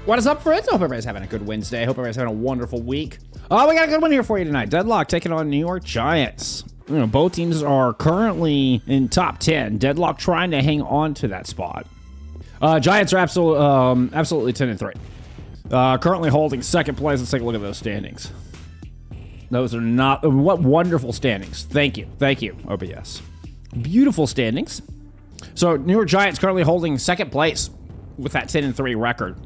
What is up, friends? I hope everybody's having a good Wednesday. I hope everybody's having a wonderful week. Oh, we got a good one here for you tonight. Deadlocked taking on New York Giants. You know, both teams are currently in top 10. Deadlocked trying to hang on to that spot. Giants are absolutely 10-3. Currently holding second place. Let's take a look at those standings. Those are not... What wonderful standings. Thank you. Thank you, OBS. Beautiful standings. So, New York Giants currently holding second place with that 10-3 record.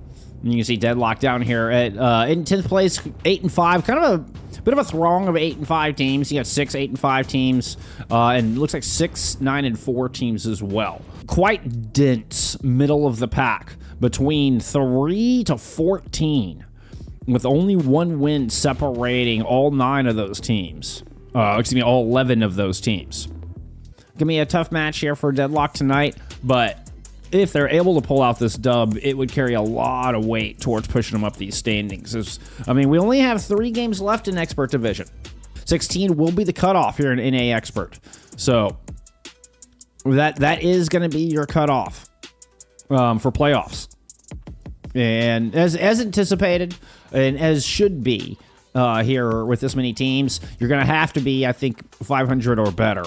And you can see Deadlocked down here at in 10th place, 8-5. Kind of a bit of a throng of 8-5 teams. You got 6 8-5 teams, and it looks like 6 9-4 teams as well. Quite dense middle of the pack between 3 to 14, with only one win separating all 9 of those teams. Excuse me, all 11 of those teams. Gonna be a tough match here for Deadlock tonight, but if they're able to pull out this dub, it would carry a lot of weight towards pushing them up these standings. I mean, we only have 3 games left in Expert Division. 16 will be the cutoff here in NA Expert. So that is going to be your cutoff for playoffs. And as anticipated, and as should be here with this many teams, you're going to have to be, I think, 500 or better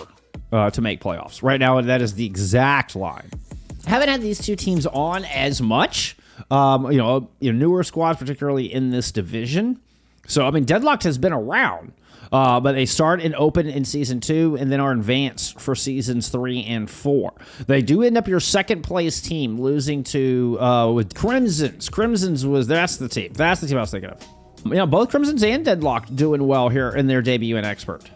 to make playoffs. Right now, that is the exact line. Haven't had these two teams on as much, newer squads, particularly in this division. So, I mean, Deadlocked has been around, but they start and open in Season 2 and then are advanced for Seasons 3 and 4. They do end up your second place team, losing to with Crimsons. That's the team I was thinking of. You know, both Crimsons and Deadlocked doing well here in their debut in Expert.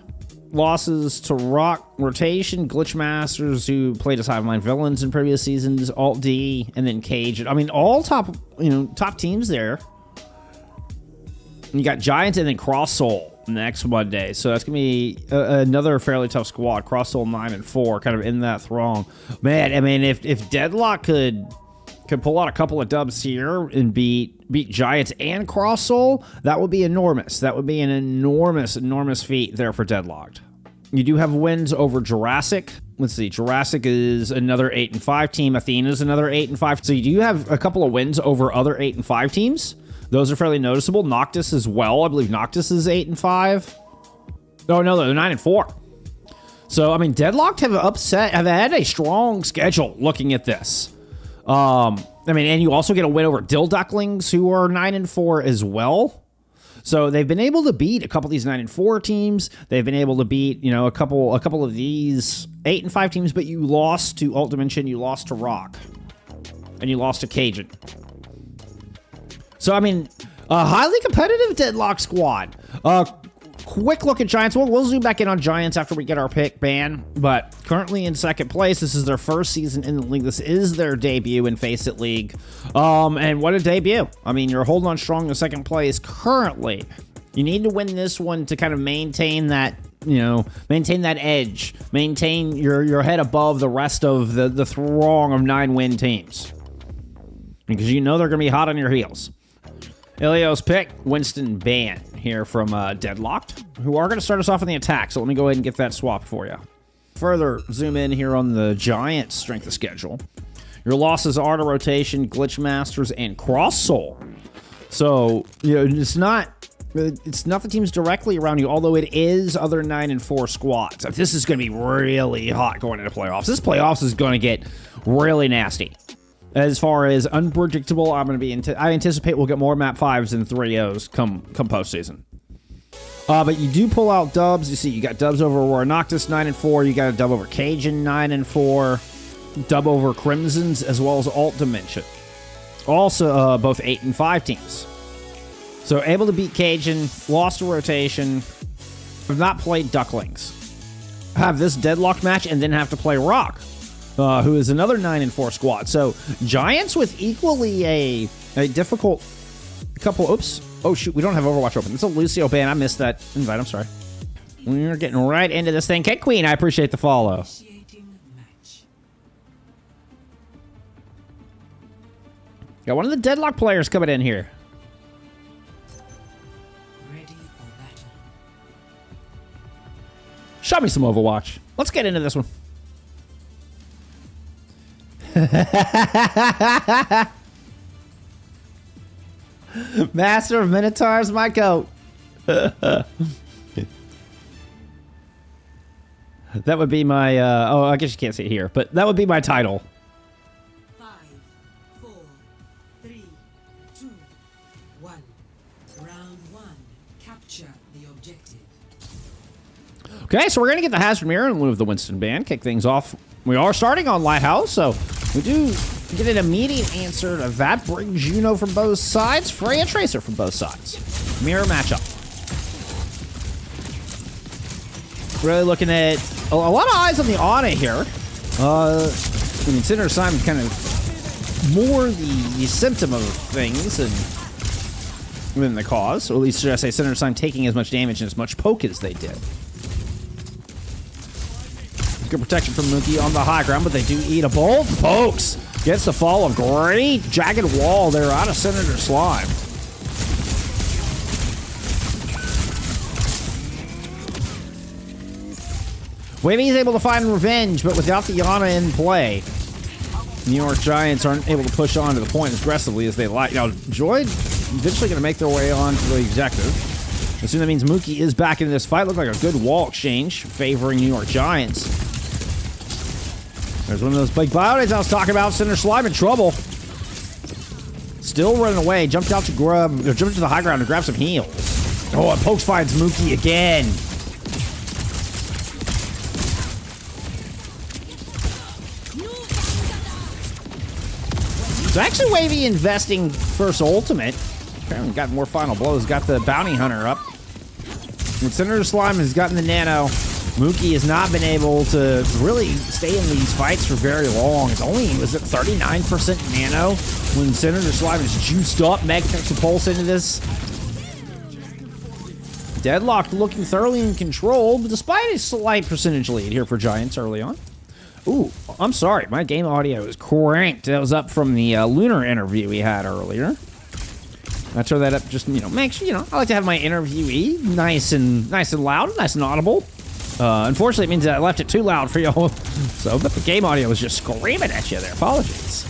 Losses to Rock, Rotation, Glitchmasters, who played as Hiveline villains in previous seasons, Alt D, and then Cage. I mean, all top teams there. You got Giants and then Cross Soul next Monday, so that's gonna be another fairly tough squad. Cross Soul 9-4, kind of in that throng. Man, I mean, if Deadlock could pull out a couple of dubs here and beat Giants and Cross Soul, that would be enormous. That would be an enormous feat there for Deadlocked. You do have wins over Jurassic. Let's see, Jurassic is another 8-5 team. Athena's another 8-5. So you do have a couple of wins over other 8-5 teams. Those are fairly noticeable. Noctis as well. I believe Noctis is 8-5. Oh, no, they're 9-4. So, I mean, Deadlocked have had a strong schedule looking at this. I mean, and you also get a win over Dill Ducklings, who are 9-4 as well. So they've been able to beat a couple of these 9-4 teams. They've been able to beat, a couple of these 8-5 teams, but you lost to Alt Dimension, you lost to Rock, and you lost to Cajun. So, I mean, a highly competitive Deadlock squad. Quick look at Giants. We'll zoom back in on Giants after we get our pick ban, but currently in second place. This is their first season in the league. This is their debut in FACEIT League. And what a debut. I mean, you're holding on strong in second place currently. You need to win this one to kind of maintain that, maintain that edge, maintain your head above the rest of the throng of 9-win teams. Because they're going to be hot on your heels. Ilios pick, Winston Ban here from Deadlocked, who are going to start us off in the attack. So let me go ahead and get that swapped for you. Further zoom in here on the Giants' strength of schedule. Your losses are to Rotation, Glitchmasters, and Cross Soul. So, it's not the teams directly around you, although it is other 9-4 squads. This is going to be really hot going into playoffs. This playoffs is going to get really nasty. As far as unpredictable, I anticipate we'll get more map 5s and 3-0s come postseason. But you do pull out dubs. You see, you got dubs over Aurora Noctis 9-4. You got a dub over Cajun 9-4. Dub over Crimsons as well as Alt Dimension. Also, both 8-5 teams. So able to beat Cajun, lost to Rotation, have not played Ducklings. Have this Deadlocked match and then have to play Rock, who is another 9-4 squad. So Giants with equally a difficult couple. Oops. Oh, shoot. We don't have Overwatch open. It's a Lucio ban. I missed that invite. I'm sorry. We're getting right into this thing. Kate Queen, I appreciate the follow. Got one of the Deadlock players coming in here. Ready for battle. Show me some Overwatch. Let's get into this one. Master of Minotaurs, my coat. That would be my, oh, I guess you can't see it here, but that would be my title. 5, 4, 3, 2, 1. Round 1. Capture the objective. Okay, so we're going to get the Hazard Mirror in lieu of the Winston Band. Kick things off. We are starting on Lighthouse, so we do get an immediate answer to that. Brings Juno from both sides. Freya Tracer from both sides. Mirror matchup. Really looking at a lot of eyes on the Ana here. I mean, Senator Simon's kind of more the symptom of things than the cause. Or at least should I say Senator Simon taking as much damage and as much poke as they did. Good protection from Mookie on the high ground, but they do eat a bolt. Pokes gets the follow. Great jagged wall there out of Senator Slime. Wavy is able to find revenge, but without the Yana in play, New York Giants aren't able to push on to the point as aggressively as they like. Now, Droid eventually going to make their way on to the objective. Assume that means Mookie is back into this fight. Looked like a good wall exchange favoring New York Giants. There's one of those big biotics I was talking about. Senator Slime in trouble. Still running away. Jumped out to jumped to the high ground to grab some heals. Oh, and Pokes finds Mookie again. So actually Wavy investing first ultimate. Apparently got more final blows. Got the bounty hunter up. And Senator Slime has gotten the nano. Mookie has not been able to really stay in these fights for very long. It's only, was it 39% nano when Senator Slime is juiced up. Meg takes a pulse into this. Deadlocked looking thoroughly in control, but despite a slight percentage lead here for Giants early on. Ooh, I'm sorry. My game audio is cranked. That was up from the Lunar interview we had earlier. I turn that up just, make sure, I like to have my interviewee nice and loud, nice and audible. Unfortunately, it means that I left it too loud for y'all. So, but the game audio was just screaming at you there. Apologies.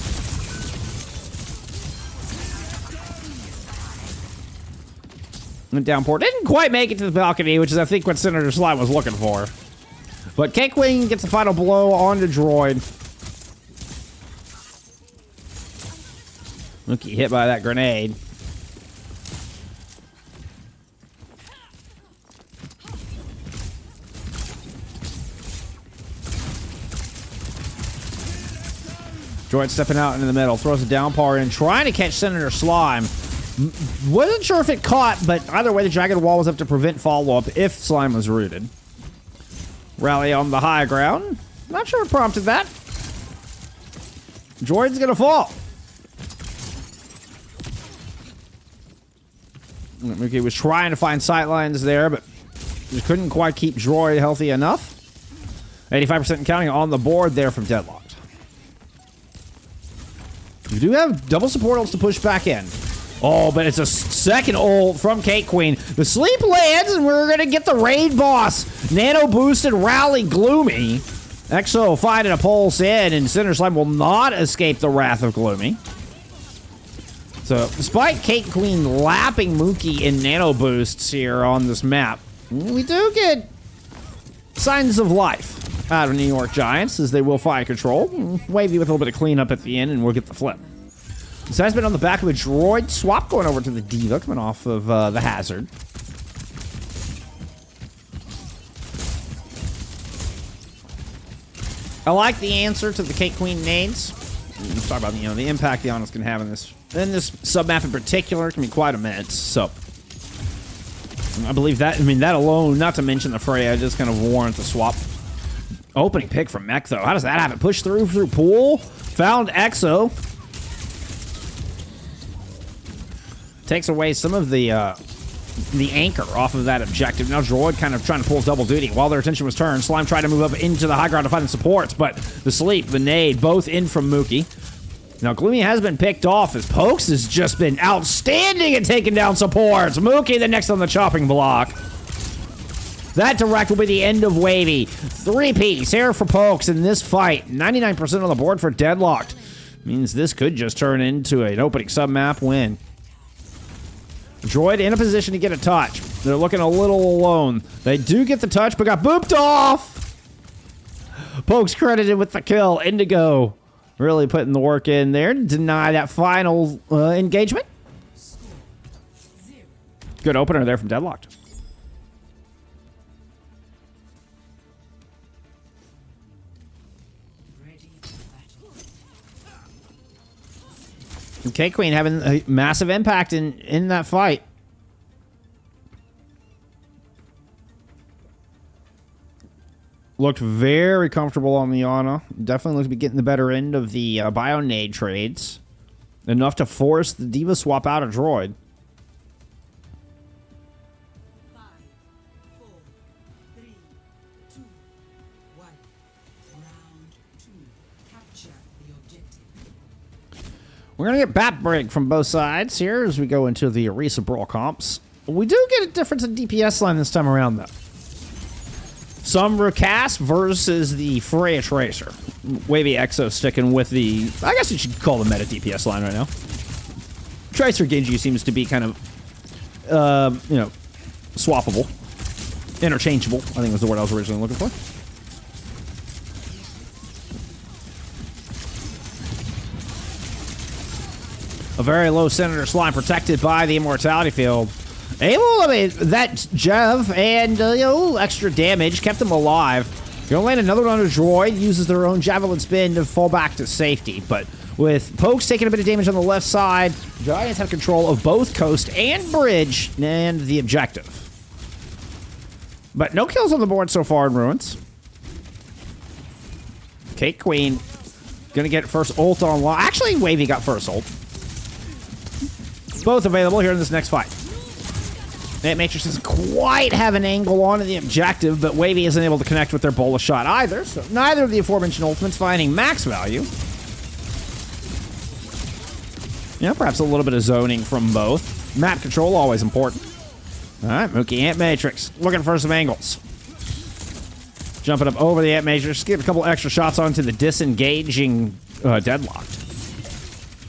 And downpour didn't quite make it to the balcony, which is, I think, what Senator Slime was looking for. But Cakewing gets the final blow on the Droid. Mookie hit by that grenade. Droid stepping out into the middle, throws a downpour in, trying to catch Senator Slime. Wasn't sure if it caught, but either way, the jagged wall was up to prevent follow-up if Slime was rooted. Rally on the high ground. Not sure what prompted that. Droid's gonna fall. Mookie was trying to find sightlines there, but just couldn't quite keep Droid healthy enough. 85% counting on the board there from Deadlocked. You do have double support ults to push back in. Oh, but it's a second ult from Cake Queen. The sleep lands, and we're going to get the raid boss. Nano boosted rally Gloomy. Exo finding a pulse in, and Senator Slime will not escape the wrath of Gloomy. So, despite Cake Queen lapping Mookie in nano boosts here on this map, we do get signs of life out of New York Giants, as they will find control. Wavy with a little bit of cleanup at the end, and we'll get the flip. This has been on the back of a Droid swap going over to the Diva, coming off of the Hazard. I like the answer to the Cake Queen nades. Let's talk about the impact the Honest can have in this submap in particular can be quite immense. So I believe that. I mean, that alone, not to mention the Freya, just kind of warrant the swap. Opening pick from Mech, though. How does that happen? Push through pool. Found Exo. Takes away some of the anchor off of that objective. Now Droid kind of trying to pull double duty. While their attention was turned, Slime tried to move up into the high ground to find the supports, but the sleep, the nade, both in from Mookie. Now Gloomy has been picked off as Pokes has just been outstanding at taking down supports. Mookie the next on the chopping block. That direct will be the end of Wavy. 3-piece here for Pokes in this fight. 99% on the board for Deadlocked. Means this could just turn into an opening sub-map win. Droid in a position to get a touch. They're looking a little alone. They do get the touch, but got booped off. Pokes credited with the kill. Indigo really putting the work in there to deny that final engagement. Good opener there from Deadlocked. Okay, Queen having a massive impact in that fight. Looked very comfortable on the Ana. Definitely looks to be getting the better end of the Bionade trades. Enough to force the Diva swap out a droid. 5, 4, 3, 2, 1. Round 2. Capture the objective. We're going to get bat break from both sides here as we go into the Orisa Brawl comps. We do get a difference in DPS line this time around, though. Some recast versus the Freya Tracer. Wavy Exo sticking with the, I guess you should call the meta DPS line right now. Tracer Genji seems to be kind of, you know, swappable. Interchangeable, I think was the word I was originally looking for. A very low Senator Slime protected by the Immortality Field. Able, I mean, that Jev and, you know, extra damage kept them alive. Gonna land another one on a droid, uses their own Javelin Spin to fall back to safety. But with Pokes taking a bit of damage on the left side, Giants have control of both coast and bridge and the objective. But no kills on the board so far in Ruins. Cake Queen gonna get first ult on. Actually, Wavy got first ult. Both available here in this next fight. That Matrix doesn't quite have an angle onto the objective, but Wavy isn't able to connect with their bola shot either, so neither of the aforementioned ultimates finding max value. Yeah, perhaps a little bit of zoning from both. Map control, always important. Alright, Mookie Ant Matrix, looking for some angles. Jumping up over the Ant Matrix, get a couple extra shots onto the disengaging Deadlocked.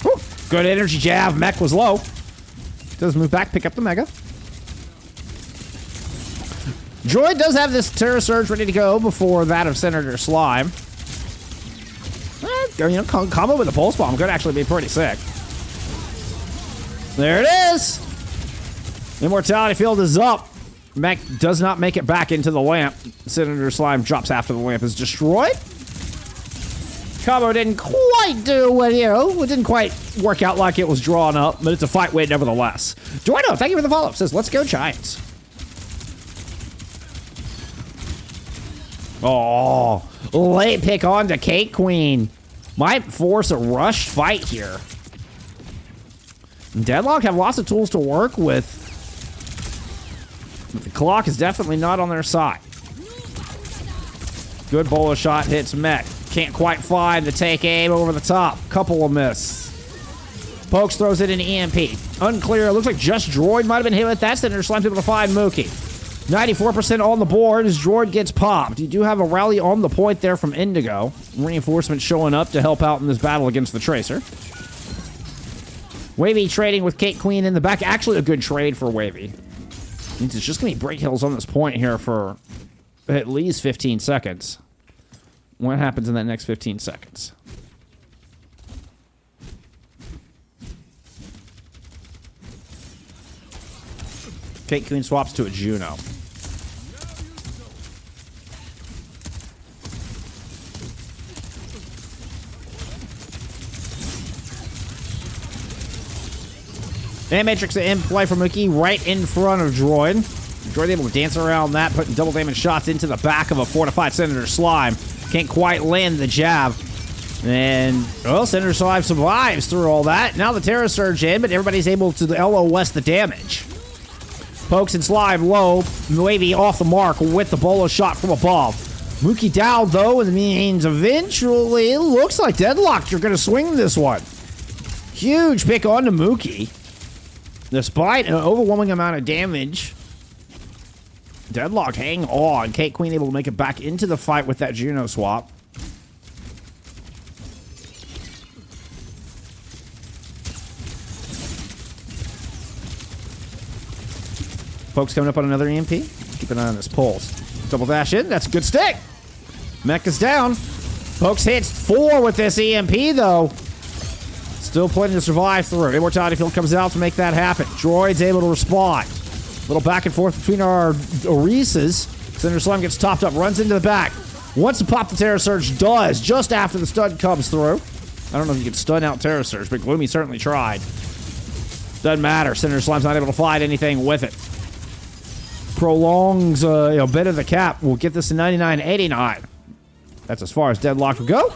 Whew, good energy jab, mech was low. Does move back, pick up the Mega. Droid does have this Terra Surge ready to go before that of Senator Slime. You know, combo with a Pulse Bomb could actually be pretty sick. There it is! Immortality Field is up. Mech does not make it back into the lamp. Senator Slime drops after the lamp is destroyed. Combo didn't quite do what, you know, it didn't quite work out like it was drawn up, but it's a fight win nevertheless. Dorado, thank you for the follow-up. Says, let's go Giants. Oh, late pick on to Cake Queen. Might force a rushed fight here. Deadlock have lots of tools to work with. But the clock is definitely not on their side. Good bola shot hits Mech. Can't quite find the take aim over the top. Couple of miss. Pokes throws it in EMP. Unclear. It looks like just Droid might have been hit with that. Senator Slime's able to find Mookie. 94% on the board as Droid gets popped. You do have a rally on the point there from Indigo. Reinforcements showing up to help out in this battle against the Tracer. Wavy trading with Cake Queen in the back. Actually a good trade for Wavy. Means it's just going to be break hills on this point here for at least 15 seconds. What happens in that next 15 seconds? Cake Queen swaps to a Juno. And Matrix in play for Mookie right in front of Droid. Droid able to dance around that, putting double damage shots into the back of a fortified Senator Slime. Can't quite land the jab. And, well, Senator Slime survives through all that. Now the Terra Surge in, but everybody's able to LOS the damage. Pokes and Slime low. Wavy off the mark with the bolo shot from above. Mookie down, though, and means eventually it looks like Deadlocked. You're going to swing this one. Huge pick onto Mookie. Despite an overwhelming amount of damage, Deadlock hang on. Cake Queen able to make it back into the fight with that Juno swap. Pokes coming up on another EMP. Keep an eye on this pulse. Double dash in. That's a good stick. Mech is down. Pokes hits 4 with this EMP, though. Still plenty to survive through. Immortality Field comes out to make that happen. Droid's able to respond. A little back and forth between our Oasis. Cinder Slime gets topped up, runs into the back. Wants to pop the Terror Surge, does, just after the stun comes through. I don't know if you can stun out Terror Surge, but Gloomy certainly tried. Doesn't matter. Cinder Slime's not able to fight anything with it. Prolongs a bit of the cap. We'll get this to 99.89. That's as far as Deadlocked will go.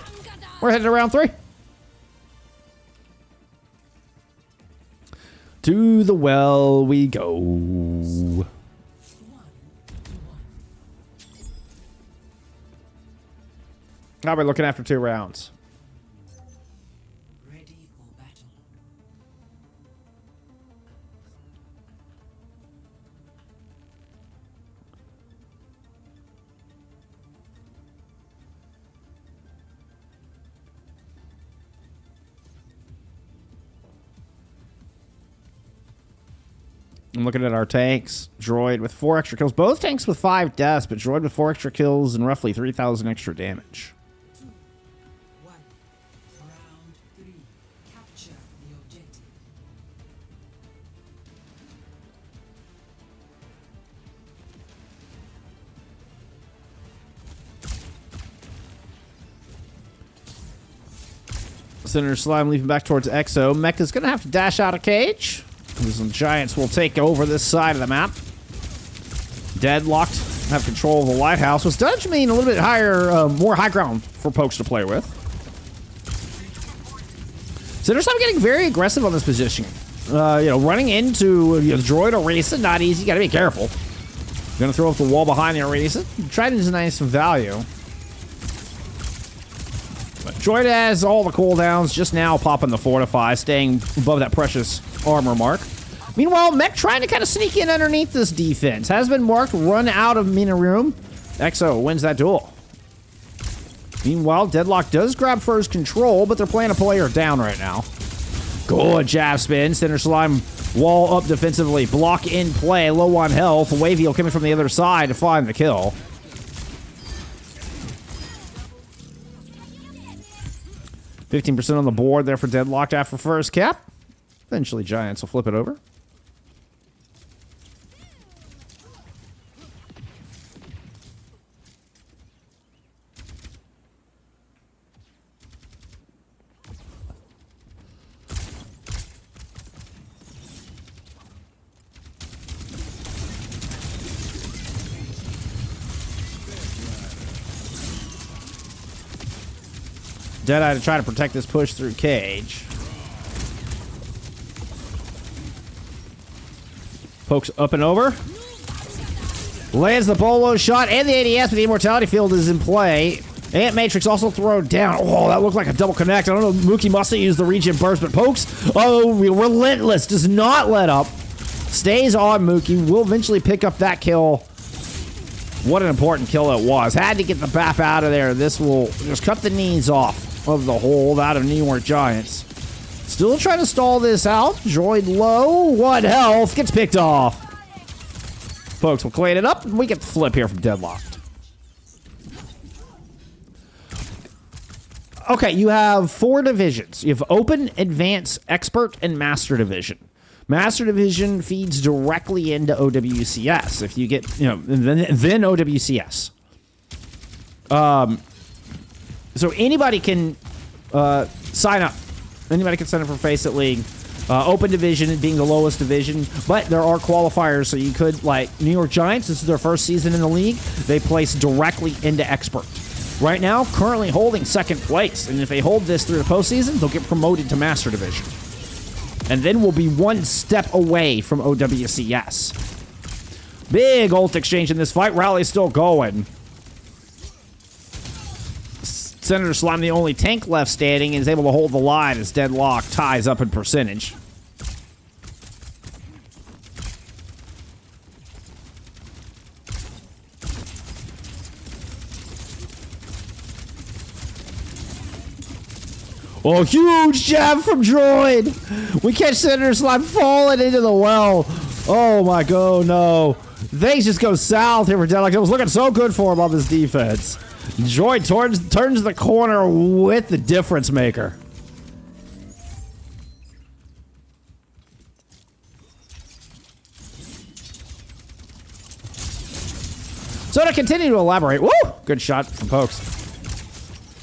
We're headed to round 3. To the well we go. How are we looking after 2 rounds? Ready for battle. I'm looking at our tanks. Droid with 4 extra kills. Both tanks with 5 deaths, but Droid with 4 extra kills and roughly 3,000 extra damage. 2, 1. Round 3. Capture the objective. Cinder Slime leaping back towards Exo. Mecha's going to have to dash out of cage. Some Giants will take over this side of the map. Deadlocked have control of the lighthouse. Was Dungeon mean a little bit higher, more high ground for Pokes to play with? Cinder Slime getting very aggressive on this position. Running into the Droid Orisa, not easy. Got to be careful. Gonna throw up the wall behind the Orisa. Try to deny some value. But Droid has all the cooldowns, just now popping the Fortify, staying above that precious armor mark. Meanwhile, Mech trying to kind of sneak in underneath this defense. Has been marked, run out of Mina Room. Exo wins that duel. Meanwhile, Deadlock does grab first control, but they're playing a player down right now. Good jab spin. Cinder Slime wall up defensively. Block in play, low on health. Wave heal coming from the other side to find the kill. 15% on the board there for Deadlocked after first cap. Eventually, Giants will flip it over. Deadeye to try to protect this push through cage. Pokes up and over. Lands the bolo shot and the ADS, but the Immortality Field is in play. Ant Matrix also thrown down. Oh, that looked like a double connect. I don't know. Mookie must have used the regen burst, but Pokes, relentless. Does not let up. Stays on Mookie. Will eventually pick up that kill. What an important kill it was. Had to get the BAP out of there. This will just cut the knees off of the hold out of New York Giants. Still trying to stall this out. Droid low. 1 health. Gets picked off. Folks, we'll clean it up, and we get the flip here from Deadlocked. Okay, you have 4 divisions. You have Open, Advanced, Expert, and Master Division. Master Division feeds directly into OWCS. If you get, then OWCS. So anybody can sign up. Anybody can sign up for FACEIT League. Open Division being the lowest division, but there are qualifiers, so you could, like, New York Giants, this is their first season in the league. They place directly into Expert. Right now, currently holding 2nd place, and if they hold this through the postseason, they'll get promoted to Master Division. And then we'll be 1 step away from OWCS. Big ult exchange in this fight. Rally's still going. Senator Slime, the only tank left standing, is able to hold the line as Deadlock ties up in percentage. Oh, huge jab from Droid. We catch Senator Slime falling into the well. Oh my god, no. Things just go south here for Deadlocked. It was looking so good for him on this defense. Droid turns the corner with the difference maker. So to continue to elaborate, woo! Good shot from Pokes.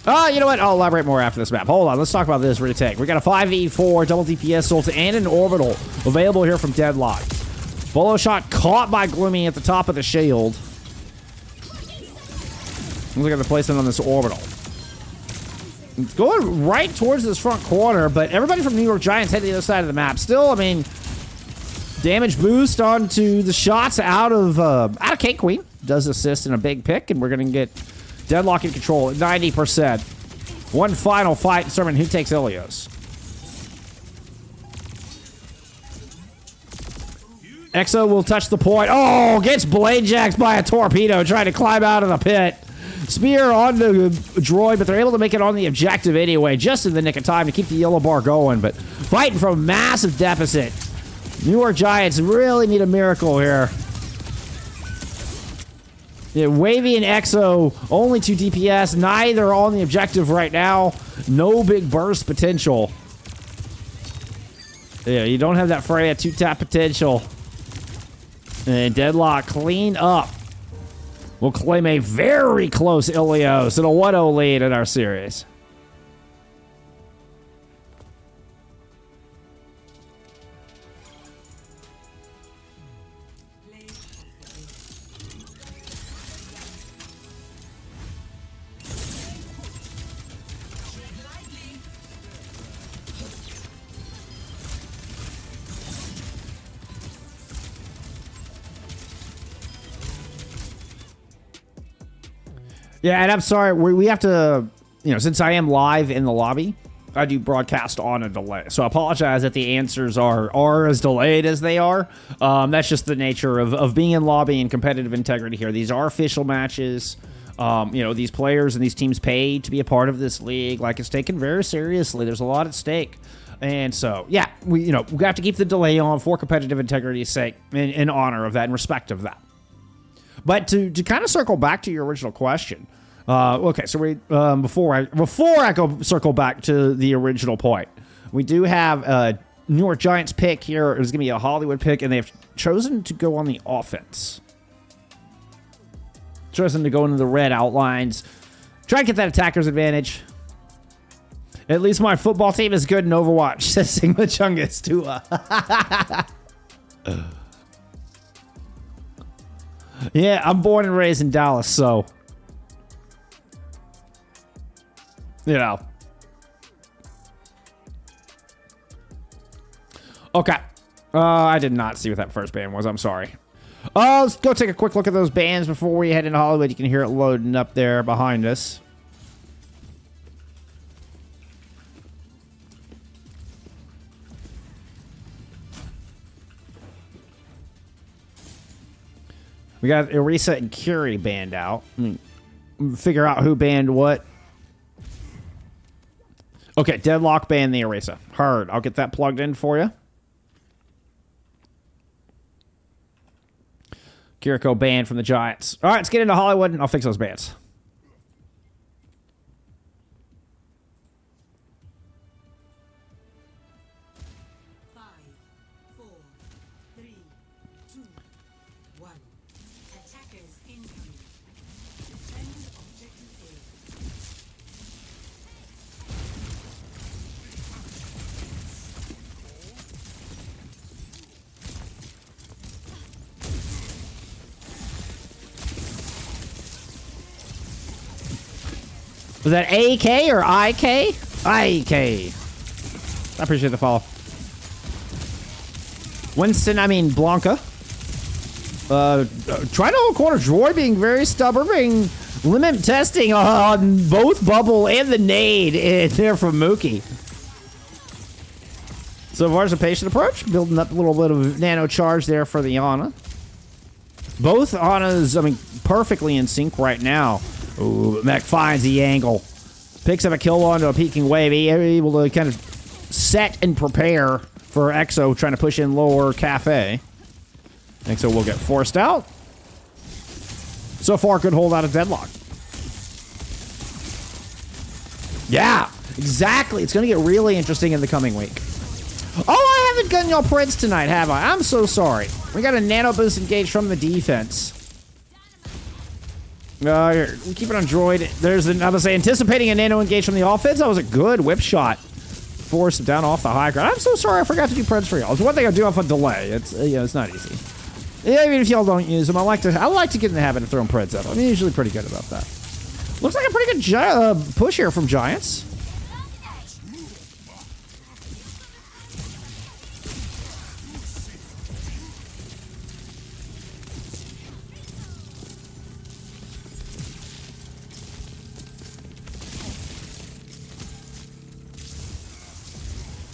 You know what? I'll elaborate more after this map. Hold on, let's talk about this retake. We got a 5v4 double DPS ult and an orbital available here from Deadlocked. Bolo shot caught by Gloomy at the top of the shield. Look at the placement on this orbital. It's going right towards this front corner, but everybody from New York Giants head to the other side of the map. Still, I mean, damage boost onto the shots out of Cake Queen. Does assist in a big pick, and we're going to get Deadlock in control at 90%. One final fight to determine who takes Ilios. Exo will touch the point. Oh, gets blade jacked by a torpedo trying to climb out of the pit. Spear on the droid, but they're able to make it on the objective anyway, just in the nick of time to keep the yellow bar going, but fighting from a massive deficit. New York Giants really need a miracle here. Yeah, Wavy and Exo, only 2 DPS, neither on the objective right now. No big burst potential. Yeah, you don't have that Freya 2-tap potential. And Deadlock clean up. We'll claim a very close Ilios and a 1-0 lead in our series. Yeah, and I'm sorry, we have to, you know, since I am live in the lobby, I do broadcast on a delay. So I apologize that the answers are as delayed as they are. That's just the nature of being in lobby and competitive integrity here. These are official matches. You know, these players and these teams pay to be a part of this league. Like, it's taken very seriously. There's a lot at stake. And so, yeah, we have to keep the delay on for competitive integrity's sake in honor of that, in respect of that. But to kind of circle back to your original question, okay, so we before I go circle back to the original point, we do have a New York Giants pick here. It's gonna be a Hollywood pick, and they've chosen to go on the offense. Chosen to go into the red outlines, try to get that attacker's advantage. At least my football team is good in Overwatch, says Sigma Chungus Tua. Yeah, I'm born and raised in Dallas, so, you know. Okay. I did not see what that first band was. I'm sorry. Let's go take a quick look at those bands before we head into Hollywood. You can hear it loading up there behind us. We got Orisa and Curie banned out. Figure out who banned what. Okay, Deadlock banned the Orisa. Heard. I'll get that plugged in for you. Kiriko banned from the Giants. All right, let's get into Hollywood, and I'll fix those bans. Was that AK or IK? IK. I appreciate the follow. Winston, I mean Blanca. Trying to hold corner. Droid being very stubborn, being limit testing on both Bubble and the nade in there from Mookie. So far as a patient approach, building up a little bit of nano charge there for the Ana. Both Anas, I mean, perfectly in sync right now. Ooh, Mech finds the angle. Picks up a kill onto a peeking wave. He's able to kind of set and prepare for Exo trying to push in lower Cafe. EXO will get forced out. So far, good hold out of Deadlocked. Yeah, exactly. It's going to get really interesting in the coming week. Oh, I haven't gotten y'all Prince tonight, have I? I'm so sorry. We got a nano boost engaged from the defense. Here, we keep it on droid. There's the, I was saying, anticipating a nano engage from the offense. That was a good whip shot. Force him down off the high ground. I'm so sorry I forgot to do Prince for y'all. It's one thing I do off a delay. It's it's not easy. Yeah, even if y'all don't use them, I like to get in the habit of throwing Prince at them. I'm usually pretty good about that. Looks like a pretty good push here from Giants.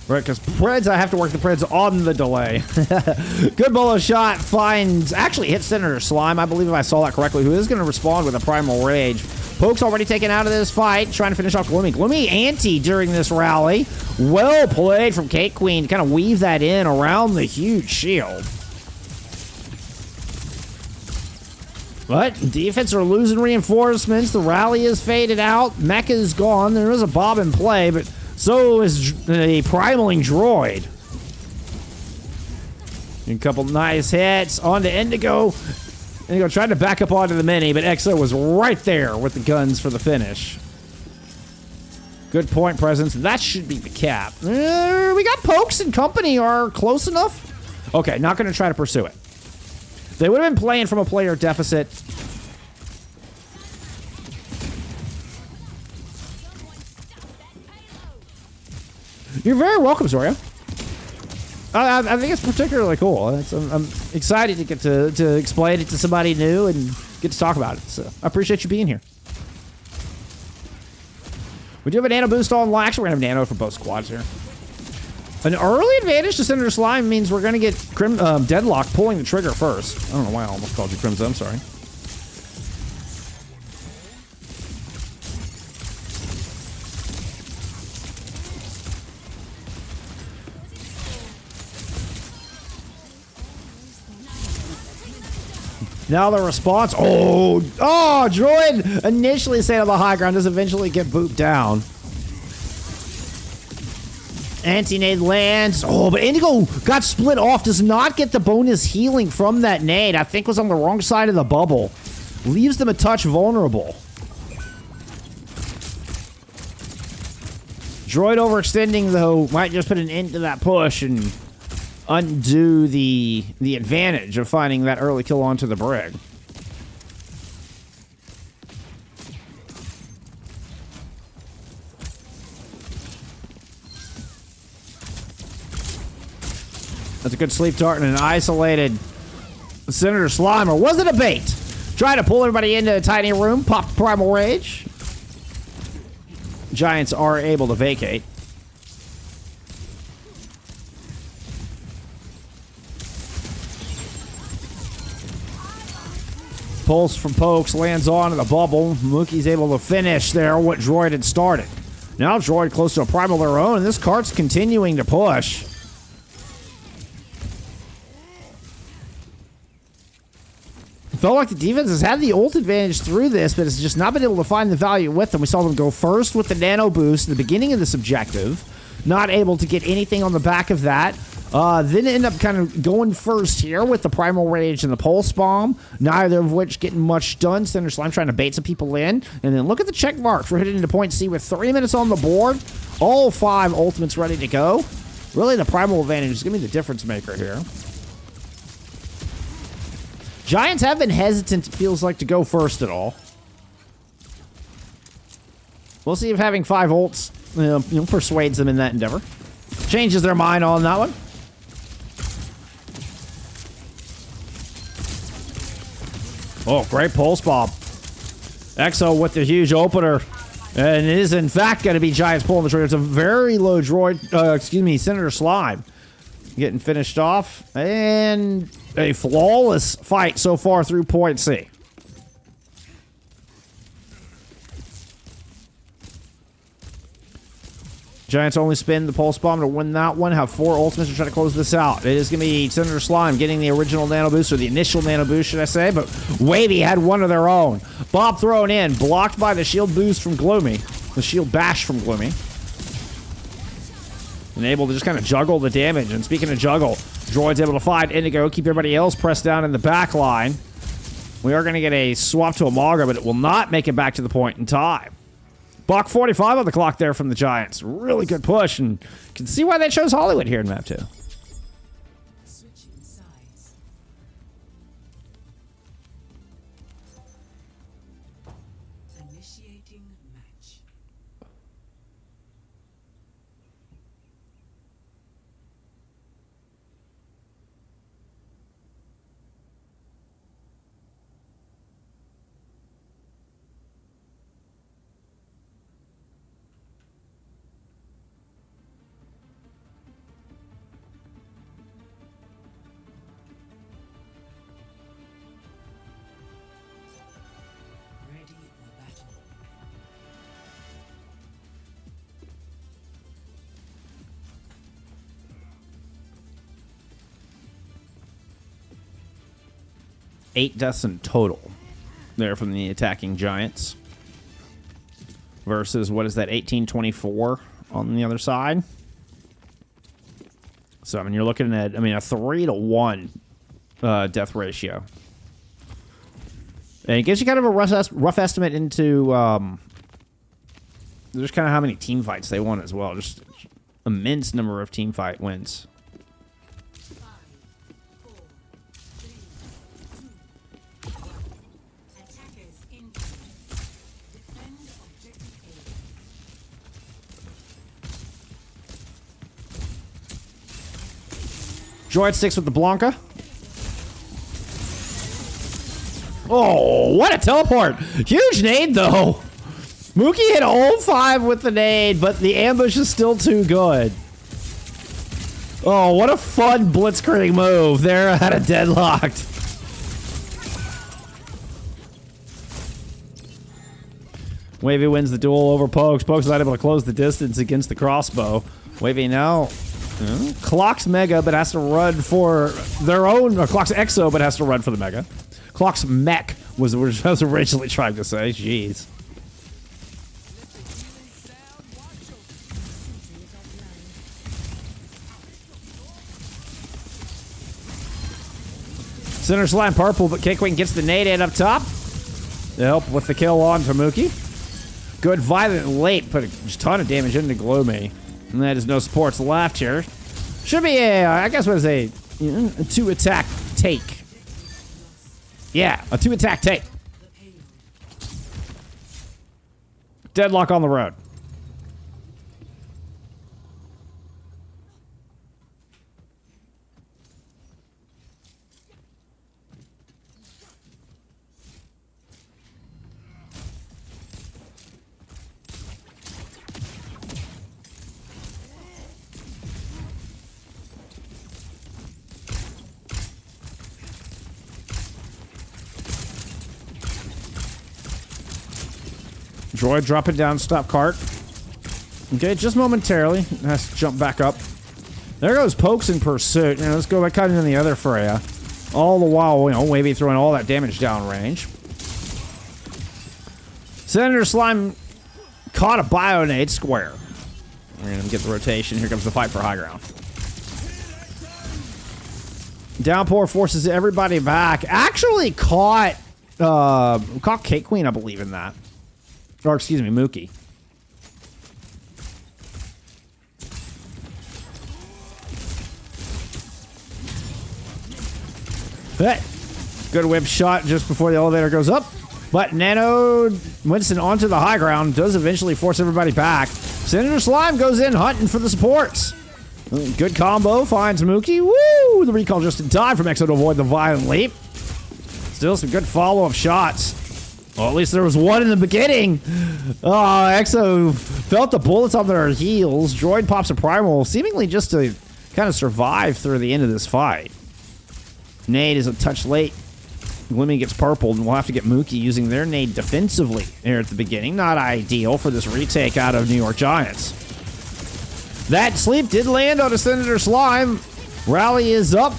Right, because Preds, I have to work the Preds on the delay. Good bolo shot, finds, actually hits Senator Slime, I believe if I saw that correctly, who is going to respond with a Primal Rage. Poke's already taken out of this fight, trying to finish off Gloomy. Gloomy anti during this rally. Well played from Cake Queen to kind of weave that in around the huge shield. But defense are losing reinforcements. The rally is faded out. Mecha is gone. There is a Bob in play, but so is a primaling droid. A couple nice hits onto Indigo. Indigo tried to back up onto the mini, but EXO was right there with the guns for the finish. Good point presence. That should be the cap. We got Pokes and company are close enough. Okay, not going to try to pursue it. They would have been playing from a player deficit. You're very welcome, Zoria. I think it's particularly cool. I'm excited to get to explain it to somebody new and get to talk about it. So I appreciate you being here. We do have a nano boost on. Actually, we're going to have nano for both squads here. An early advantage to Senator Slime means we're going to get Deadlocked pulling the trigger first. I don't know why I almost called you Crimson. I'm sorry. Now the response. Oh, droid initially stayed on the high ground, does eventually get booped down. Anti-nade lands. Oh, but Indigo got split off. Does not get the bonus healing from that nade. I think was on the wrong side of the bubble. Leaves them a touch vulnerable. Droid overextending, though, might just put an end to that push and undo the advantage of finding that early kill onto the brig. That's a good sleep dart and an isolated Senator Slime. Or was it a bait? Try to pull everybody into a tiny room. Pop Primal Rage. Giants are able to vacate. Pulse from Pokes lands onto the bubble. Mookie's able to finish there what Droid had started. Now Droid close to a primal of their own, and this cart's continuing to push. Felt like the defense has had the ult advantage through this, but it's just not been able to find the value with them. We saw them go first with the nano boost at the beginning of this objective. Not able to get anything on the back of that. Then end up kind of going first here with the Primal Rage and the Pulse Bomb, neither of which getting much done. Senator Slime trying to bait some people in. And then look at the check marks. We're heading into point C with 3 minutes on the board. All 5 ultimates ready to go. Really, the Primal advantage is going to be the difference maker here. Giants have been hesitant, it feels like, to go first at all. We'll see if having 5 ults persuades them in that endeavor. Changes their mind on that one. Oh, great pulse bomb. EXO with the huge opener. And it is, in fact, going to be Giants pulling the trigger. It's a very low droid, Senator Slime. Getting finished off. And a flawless fight so far through point C. Giants only spin the Pulse Bomb to win that one. Have 4 ultimates to try to close this out. It is going to be Senator Slime getting the original Nano Boost, or the initial Nano Boost, should I say. But Wavy had one of their own. Bob thrown in, blocked by the shield boost from Gloomy. The shield bash from Gloomy. And able to just kind of juggle the damage. And speaking of juggle, Droid's able to find Indigo, keep everybody else pressed down in the back line. We are going to get a swap to Amaga, but it will not make it back to the point in time. Buck 45 on the clock there from the Giants. Really good push, and you can see why they chose Hollywood here in map 2. Switching sides. Initiating match. Ready for battle. Eight deaths in total there from the attacking Giants. Versus, what is that, 18-24 on the other side? So, I mean, you're looking at, a 3-to-1 death ratio. And it gives you kind of a rough estimate into just kind of how many team fights they won as well. Just immense number of team fight wins. 5, 4, 3, 2, 1. Attackers incoming. Defend objective A. Droid sticks with the Blanca. Oh, what a teleport. Huge nade, though. Mookie hit all 5 with the nade, but the ambush is still too good. Oh, what a fun blitzkrieg move there at a Deadlocked. Wavy wins the duel over Pokes. Pokes is not able to close the distance against the crossbow. Wavy now clocks Mega, but has to run for their own, or clocks Exo, but has to run for the Mega. Clocks Mech was what I was originally trying to say. Jeez. Center Slime purple, but K-Queen gets the nade in up top to help with the kill on Tamuki. Good violent late, put a ton of damage into Gloomy. And that is no supports left here. Should be a, I guess what is a 2-attack take. Yeah, a 2-attack take. Deadlock on the road. Droid dropping down, stop cart. Okay, just momentarily. Has to jump back up. There goes Pokes in pursuit. Now let's go by cutting in the other Freya. All the while, Wavy throwing all that damage down range. Senator Slime caught a Bionade square. We're gonna get the rotation. Here comes the fight for high ground. Downpour forces everybody back. Actually caught K-Queen, I believe, in that. Or, excuse me, Mookie. Hey, good whip shot just before the elevator goes up. But Nano Winston onto the high ground does eventually force everybody back. Senator Slime goes in hunting for the supports. Good combo, finds Mookie. Woo! The recall just in time from Exo to avoid the violent leap. Still some good follow-up shots. Well, at least there was one in the beginning. Oh, Exo felt the bullets on their heels. Droid pops a primal, seemingly just to kind of survive through the end of this fight. Nade is a touch late. Glimmy gets purpled, and we'll have to get Mookie using their nade defensively here at the beginning. Not ideal for this retake out of New York Giants. That sleep did land on a Senator Slime. Rally is up.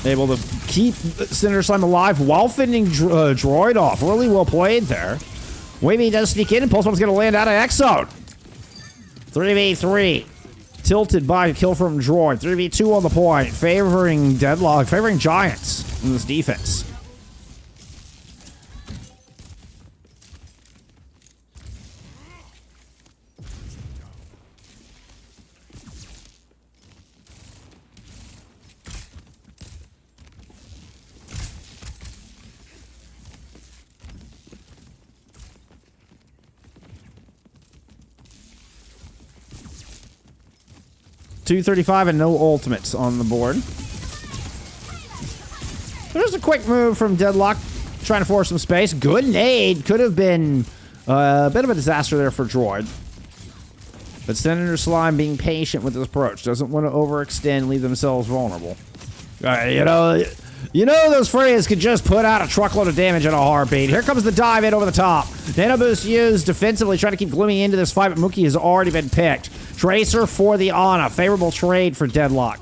Able to keep Senator Slime alive while fending Droid off. Really well played there. Wavy does sneak in, and Pulse Bomb's going to land out of X-Zone. 3v3. Tilted by a kill from Droid. 3v2 on the point. Favoring Deadlocked. Favoring Giants in this defense. $235 and no ultimates on the board. There's a quick move from Deadlocked, trying to force some space. Good nade. Could have been a bit of a disaster there for Droid. But Senator Slime being patient with his approach. Doesn't want to overextend, leave themselves vulnerable. You know those Freys could just put out a truckload of damage in a heartbeat. Here comes the dive in over the top. Nano boost used defensively, trying to keep Gloomy into this fight, but Mookie has already been picked. Tracer for the Ana. Favorable trade for Deadlock.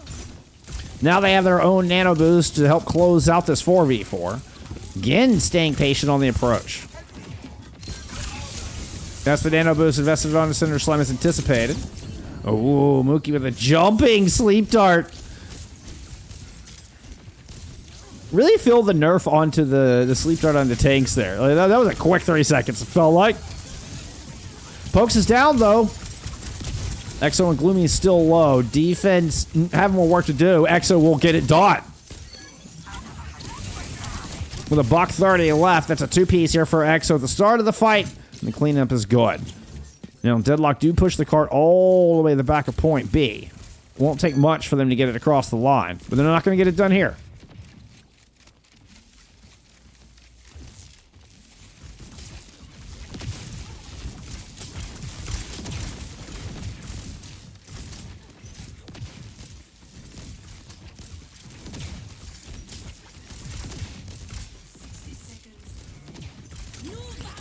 Now they have their own nano boost to help close out this 4v4. Again, staying patient on the approach. That's the nano boost invested on the Senator Slime as anticipated. Oh, Mookie with a jumping sleep dart. Really feel the nerf onto the sleep dart on the tanks there. Like, that was a quick 30 seconds, it felt like. Pokes is down, though. Exo and Gloomy is still low. Defense have more work to do. Exo will get it done. With a $130 left, that's a two-piece here for Exo at the start of the fight. And the cleanup is good. Now, Deadlock do push the cart all the way to the back of point B. Won't take much for them to get it across the line, but they're not going to get it done here.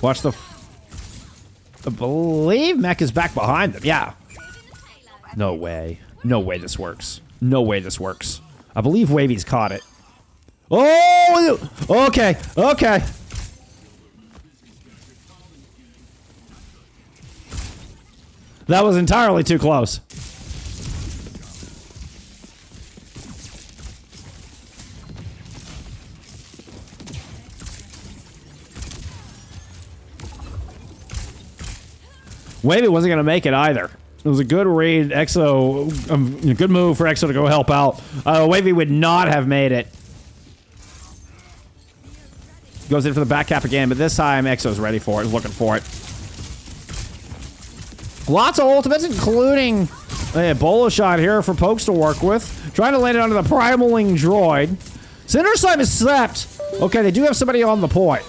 Watch the... I believe Mech is back behind them. Yeah. No way. No way this works. No way this works. I believe Wavy's caught it. Oh! Okay. Okay. That was entirely too close. Wavy wasn't going to make it either. It was a good read. Exo, good move for Exo to go help out. Wavy would not have made it. Goes in for the back cap again, but this time Exo's ready for it, looking for it. Lots of ultimates, including a bolo shot here for Pokes to work with. Trying to land it onto the primaling droid. Senator Slime is slept. Okay, they do have somebody on the point.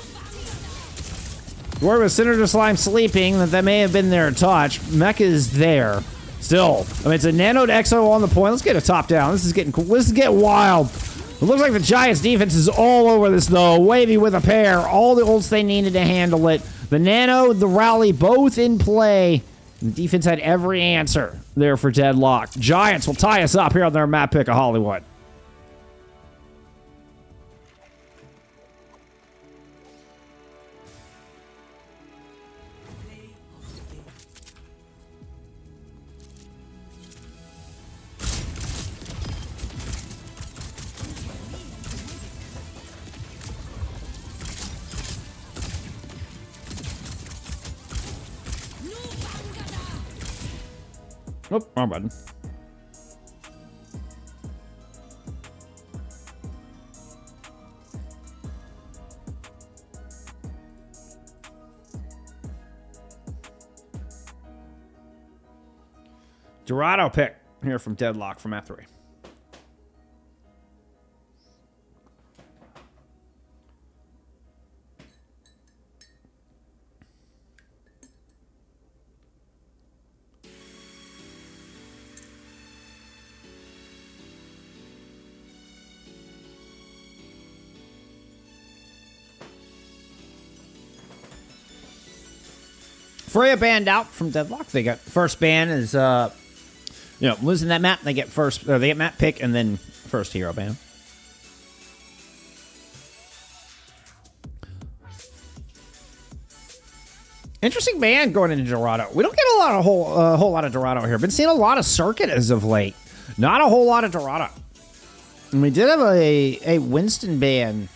Where was Senator Slime sleeping? That may have been their touch. Mech is there. Still. I mean, it's a nanoed Exo on the point. Let's get a top down. This is getting cool. This is getting wild. It looks like the Giants defense is all over this, though. Wavy with a pair. All the ults they needed to handle it. The nano, the rally, both in play. The defense had every answer there for Deadlocked. Giants will tie us up here on their map pick of Hollywood. Nope, wrong button. Dorado pick here from Deadlock from F3. Freya banned out from Deadlocked. They got first ban is losing that map. They get first. They get map pick and then first hero ban. Interesting ban going into Dorado. We don't get a whole lot of Dorado here. Been seeing a lot of Circuit as of late. Not a whole lot of Dorado. And we did have a Winston ban,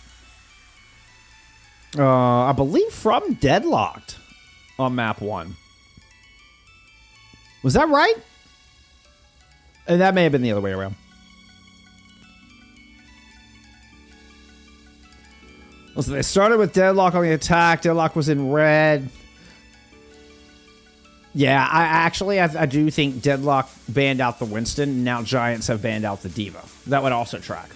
I believe from Deadlocked on map 1. Was that right? And that may have been the other way around. So they started with Deadlock on the attack. Deadlock was in red. Yeah, I do think Deadlock banned out the Winston. Now Giants have banned out the Diva. That would also track.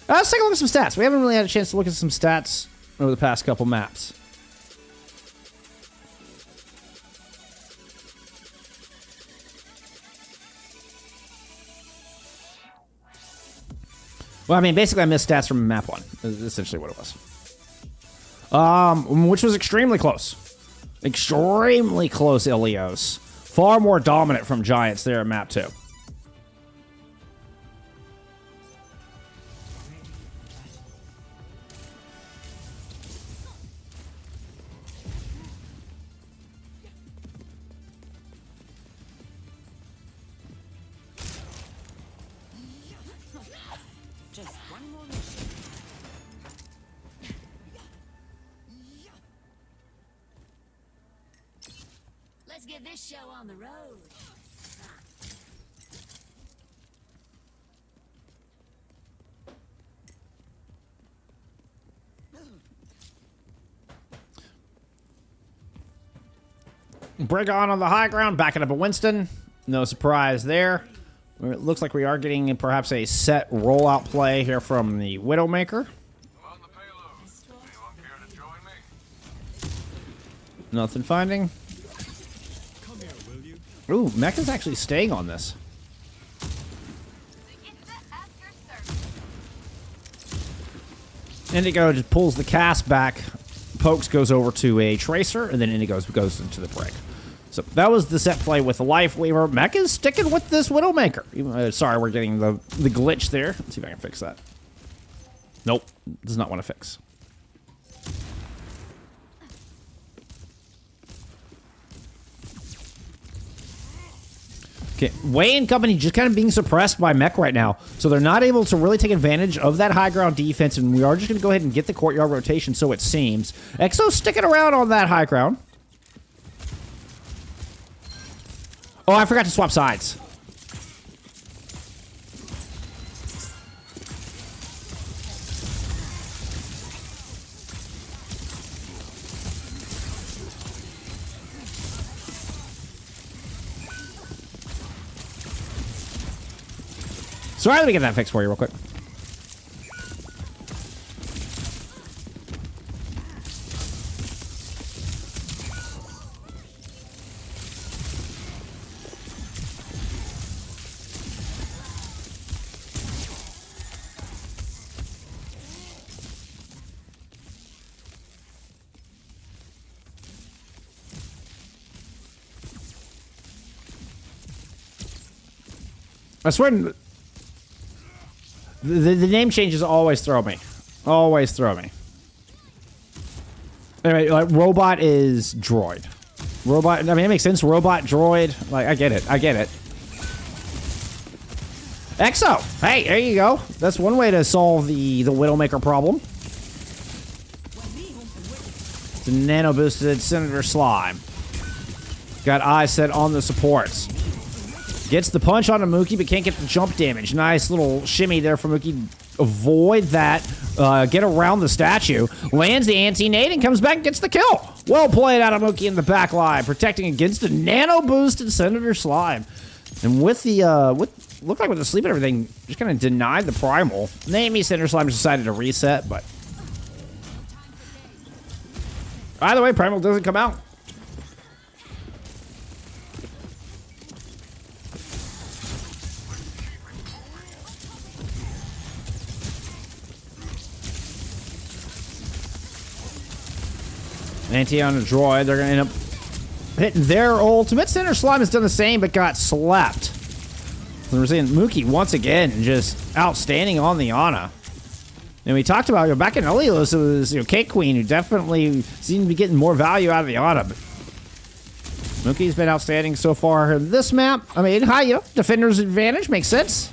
Let's take a look at some stats. We haven't really had a chance to look at some stats over the past couple maps. Well, I mean, basically I missed stats from map 1. Is essentially what it was. Which was extremely close. Extremely close, Ilios. Far more dominant from Giants there at map 2. Just one more mission. Let's get this show on the road. Brig on the high ground, backing up a Winston. No surprise there. It looks like we are getting perhaps a set rollout play here from the Widowmaker. On the payload. Anyone care to join me? Nothing finding. Come here, will you? Ooh, Mecha's actually staying on this. Indigo just pulls the cast back. Pokes goes over to a Tracer, and then Indigo goes into the Brig. So that was the set play with the Life Weaver. Mecha's sticking with this Widowmaker. Sorry, we're getting the glitch there. Let's see if I can fix that. Nope, does not want to fix. Okay, Way and company just kind of being suppressed by Mech right now, so they're not able to really take advantage of that high ground defense, and we are just going to go ahead and get the courtyard rotation, so it seems. Exo sticking around on that high ground. Oh, I forgot to swap sides. Sorry, let me get that fixed for you real quick. I swear, the name changes always throw me. Always throw me. Anyway, like, robot is droid. Robot, I mean, it makes sense. Robot, droid. Like, I get it. I get it. Exo! Hey, there you go. That's one way to solve the Widowmaker problem. It's a nano-boosted Senator Slime. Got eyes set on the supports. Gets the punch on a Mookie, but can't get the jump damage. Nice little shimmy there for Mookie. Avoid that. Get around the statue. Lands the anti-nade and comes back and gets the kill. Well played out of Mookie in the back line. Protecting against a nano-boosted Senator Slime. And with the, looked like with the sleep and everything, just kind of denied the primal. Maybe Senator Slime decided to reset, but either way, primal doesn't come out. Anti on a droid. They're going to end up hitting their ultimate. Cinder Slime has done the same, but got slapped. So we're seeing Mookie once again just outstanding on the Ana. And we talked about, back in Ilios, it was, Cake Queen, who definitely seemed to be getting more value out of the Ana. But Mookie's been outstanding so far in this map. I mean, defender's advantage makes sense.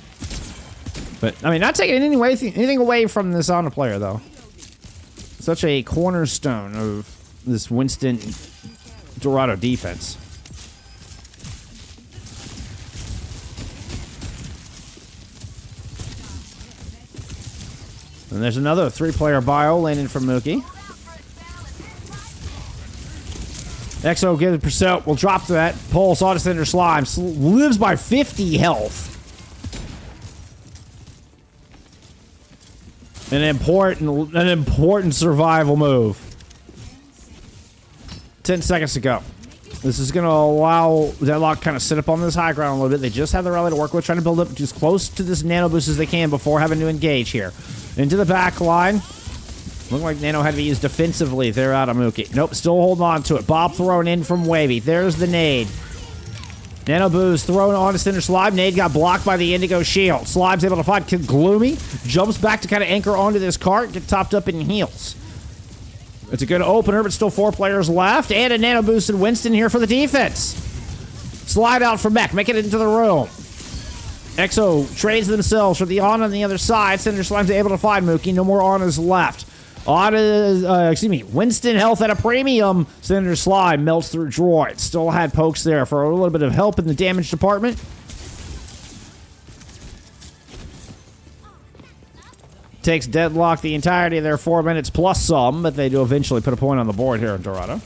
But, I mean, not taking anything away from this Ana player, though. Such a cornerstone of this Winston Dorado defense. And there's another 3-player bio landing from Mookie. Exo gives Pursuit. Will drop that. Pulse on Cinder Slime. Lives by 50 health. An important survival move. 10 seconds to go. This is going to allow Deadlocked kind of sit up on this high ground a little bit. They just have the rally to work with, trying to build up as close to this nano boost as they can before having to engage here. Into the back line. Looking like Nano had to be used defensively there out of Mookie. Nope, still holding on to it. Bob thrown in from Wavy. There's the nade. Nano boost thrown on to Cinder Slime. Nade got blocked by the Indigo Shield. Slime's able to find Gloomy. Jumps back to kind of anchor onto this cart. Get topped up in heals. It's a good opener, but still 4 players left. And a nano boosted Winston here for the defense. Slide out for Mech. Make it into the room. Exo trades themselves for the Ana on the other side. Cinder Slime's able to find Mookie. No more Anas left. Winston health at a premium. Cinder Slime melts through droid. Still had pokes there for a little bit of help in the damage department. Takes Deadlocked the entirety of their 4 minutes plus some, but they do eventually put a point on the board here in Dorado.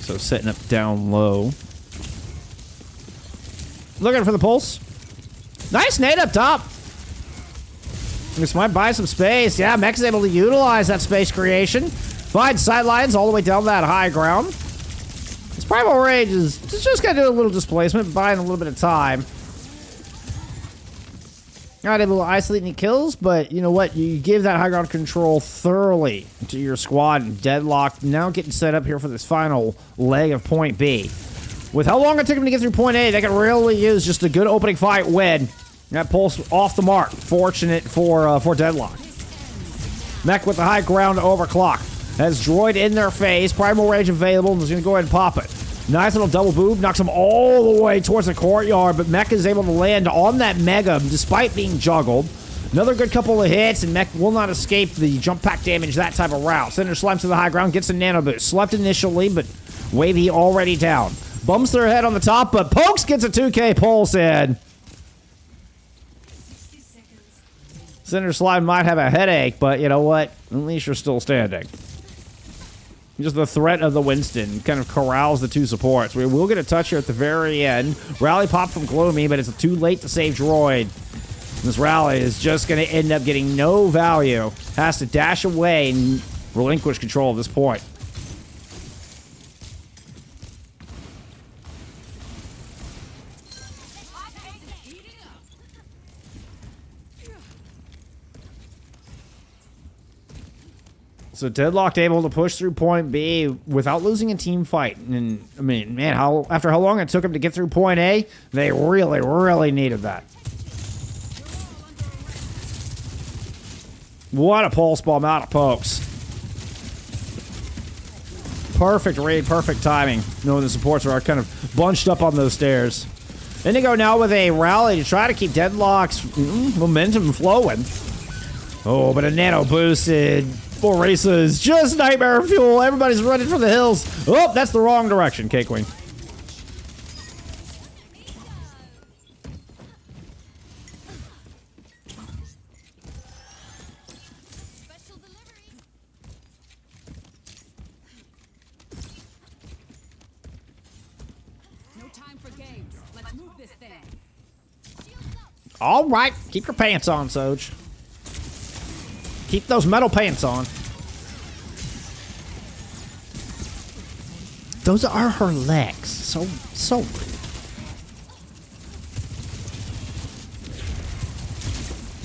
So setting up down low. Looking for the pulse. Nice nade up top. This might buy some space. Yeah, Mech's able to utilize that space creation. Find sidelines all the way down that high ground. This Primal Rage is just going to do a little displacement, buying a little bit of time. Not able to isolate any kills, but you know what? You give that high ground control thoroughly to your squad, and Deadlocked now getting set up here for this final leg of Point B. With how long it took them to get through Point A, they can really use just a good opening fight win. That pulse off the mark. Fortunate for Deadlocked. Mech with the high ground overclock. Has droid in their face. Primal Rage available, and is going to go ahead and pop it. Nice little double boob, knocks him all the way towards the courtyard, but Mech is able to land on that Mega despite being juggled. Another good couple of hits, and Mech will not escape the jump pack damage that type of route. Cinder Slimes to the high ground, gets a nano boost. Slept initially, but Wavy already down. Bumps their head on the top, but Pokes gets a 2K pulse in. Cinder Slime might have a headache, but you know what? At least you're still standing. Just the threat of the Winston kind of corrals the 2 supports. We will get a touch here at the very end. Rally pop from Gloomy, but it's too late to save droid. This rally is just going to end up getting no value. Has to dash away and relinquish control at this point. So Deadlocked able to push through Point B without losing a team fight. And, I mean, man, after how long it took them to get through Point A, they really, really needed that. What a pulse bomb out of Pokes. Perfect read, perfect timing. Knowing the supports are kind of bunched up on those stairs. Indigo now with a rally to try to keep Deadlock's momentum flowing. Oh, but a nano boosted Orisa is just nightmare fuel. Everybody's running for the hills. Oh, that's the wrong direction, Cakewing. Special delivery. No time for games. Let's move this thing. All right, keep your pants on, Soj. Keep those metal pants on. Those are her legs. So rude.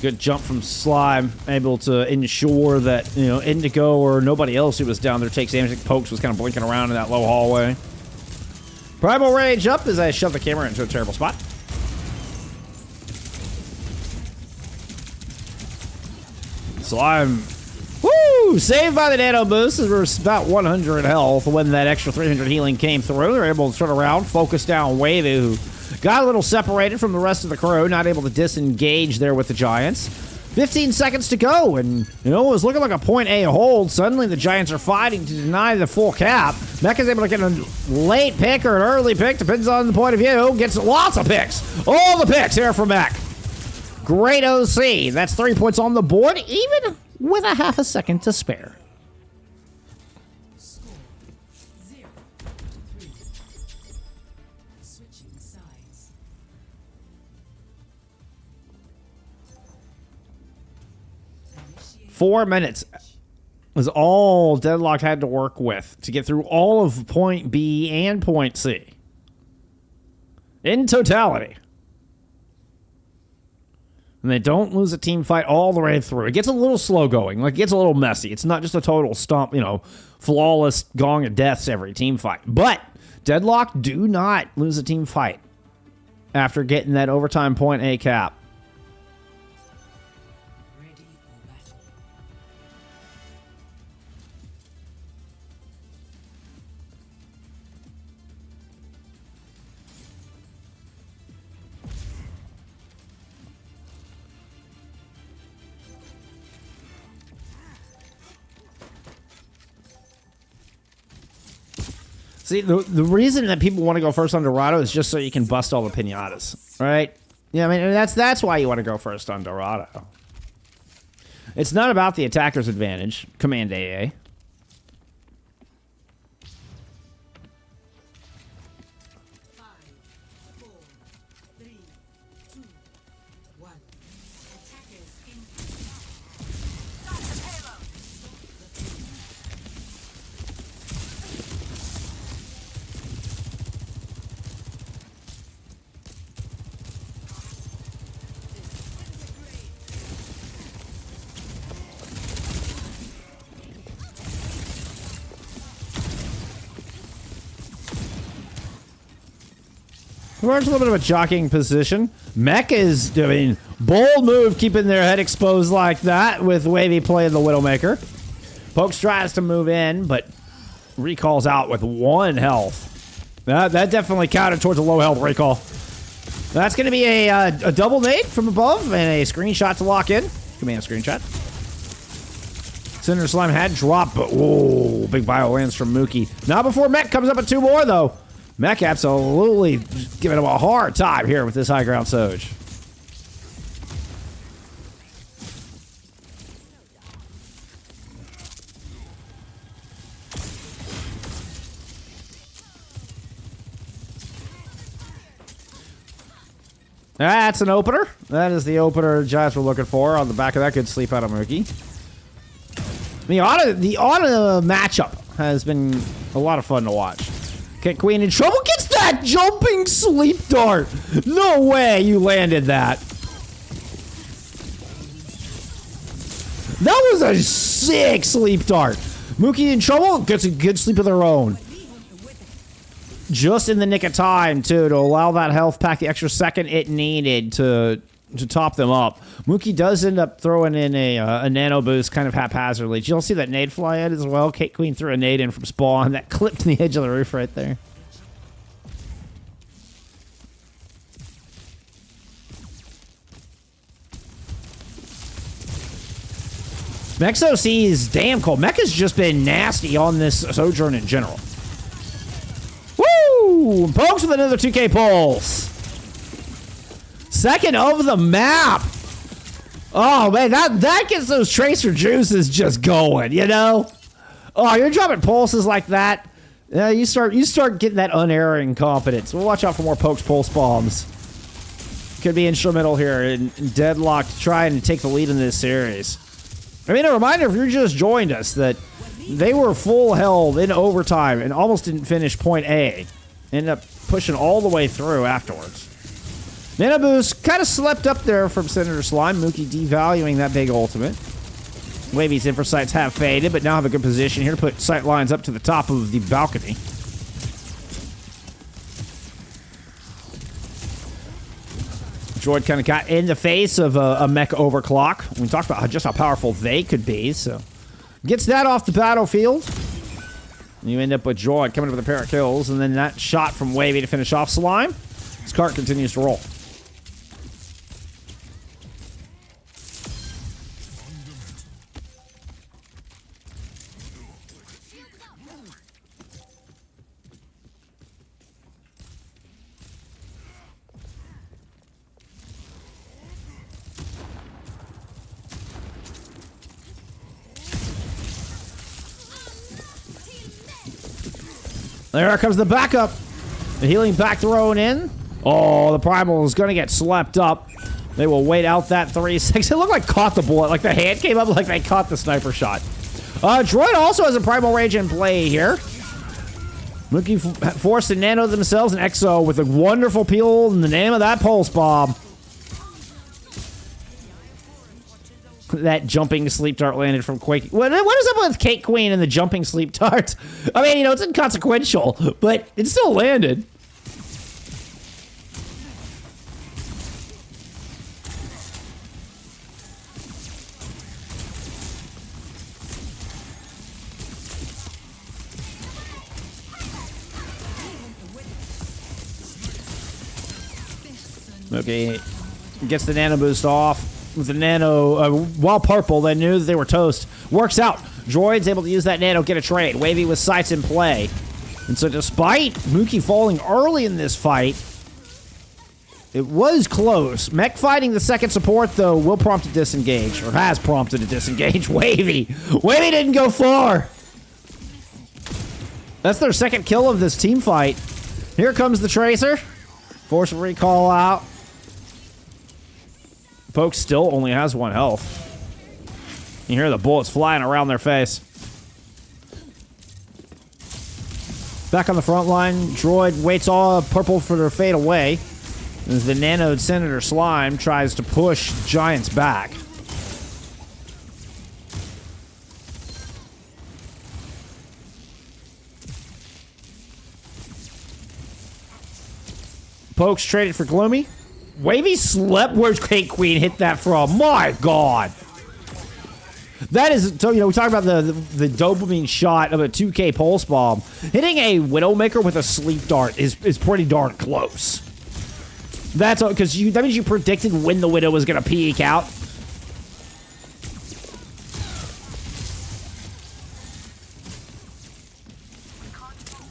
Good jump from Slime, able to ensure that, you know, Indigo or nobody else who was down there takes damage. I think Pokes was kind of blinking around in that low hallway. Primal Rage up as I shove the camera into a terrible spot. Slime. Woo! Saved by the nano boost as we're about 100 health when that extra 300 healing came through. They're able to turn around, focus down Wavy, who got a little separated from the rest of the crew, not able to disengage there with the Giants. 15 seconds to go, and, you know, it was looking like a point A hold. Suddenly the Giants are fighting to deny the full cap. Mecha's able to get a late pick or an early pick, depends on the point of view. Gets lots of picks. All the picks here for Mech. Great OC. That's 3 points on the board, even with a half a second to spare. Score 0-3. Switching sides. Initiate 4 minutes was all Deadlocked had to work with to get through all of point B and point C. In totality. And they don't lose a team fight all the way through. It gets a little slow going. Like, it gets a little messy. It's not just a total stomp, you know, flawless gong of deaths every team fight. But Deadlocked do not lose a team fight after getting that overtime point A cap. ready for battle. See, the reason that people want to go first on Dorado is just so you can bust all the pinatas, right? Yeah, I mean, that's why you want to go first on Dorado. It's not about the attacker's advantage. Command AA. 5, 4, 3, 2, 1. Attackers in. We're in a little bit of a jockeying position. Mech is doing bold move, keeping their head exposed like that with Wavy playing the Widowmaker. Pokes tries to move in, but recalls out with 1 health. That definitely counted towards a low health recall. That's going to be a double nade from above and a screenshot to lock in. Command screenshot. Cinder Slime had dropped, but whoa, big bio lands from Mookie. Not before Mech comes up at 2 more, though. Mech absolutely giving him a hard time here with this high ground Soj. That's an opener. That is the opener Giants were looking for. On the back of that, good sleep out of Mookie. The auto matchup has been a lot of fun to watch. Okay, Queen in trouble, gets that jumping sleep dart. No way you landed that. That was a sick sleep dart. Mookie in trouble, gets a good sleep of their own. Just in the nick of time, too, to allow that health pack the extra second it needed to top them up. Mookie does end up throwing in a nano boost kind of haphazardly. Did you all see that nade fly in as well? Kate Queen threw a nade in from spawn. That clipped the edge of the roof right there. Mech's OC is damn cold. Mech has just been nasty on this Sojourn in general. Woo! Pokes with another 2K pulse. Second of the map. Oh, man, that gets those tracer juices just going, you know? Oh, you're dropping pulses like that. You start getting that unerring confidence. We'll watch out for more Pokes pulse bombs. Could be instrumental here in Deadlocked trying to take the lead in this series. I mean, a reminder, if you just joined us, that They were full held in overtime and almost didn't finish point A. Ended up pushing all the way through afterwards. Nano Boost kind of slept up there from Senator Slime. Mookie devaluing that big ultimate. Wavy's infra sights have faded, but now have a good position here to put sight lines up to the top of the balcony. Droid kind of got in the face of a mech overclock. We talked about just how powerful they could be, so... Gets that off the battlefield. You end up with Droid coming up with a pair of kills, and then that shot from Wavy to finish off Slime. This cart continues to roll. There comes the backup. The healing back thrown in. Oh, the Primal is going to get slept up. They will wait out that 3-6. It looked like caught the bullet. Like the hand came up like they caught the sniper shot. Droid also has a Primal Rage in play here. Mookie forced to nano themselves and Exo with a wonderful peel in the name of that Pulse Bomb. That jumping sleep dart landed from Quake. What is up with Cake Queen and the jumping sleep dart? I mean, you know, it's inconsequential, but it still landed. Okay, gets the nano boost off. With the nano, while purple, they knew that they were toast. Works out. Droid's able to use that nano, get a trade. Wavy with sights in play. And so despite Mookie falling early in this fight, it was close. Mech fighting the second support, though, will prompt a disengage, or has prompted a disengage. Wavy didn't go far. That's their second kill of this team fight. Here comes the Tracer. Force recall out. Poke still only has 1 health. You hear the bullets flying around their face. Back on the front line, Droid waits all purple for their fade away. As the nanoed Senator Slime tries to push Giants back. Poke's traded for Gloomy. Wavy slept. Where's Cake Queen hit that from? My God. That is, so, you know, we talk about the dopamine shot of a 2K Pulse Bomb. Hitting a Widowmaker with a sleep dart is pretty darn close. That's because that means you predicted when the Widow was going to peek out.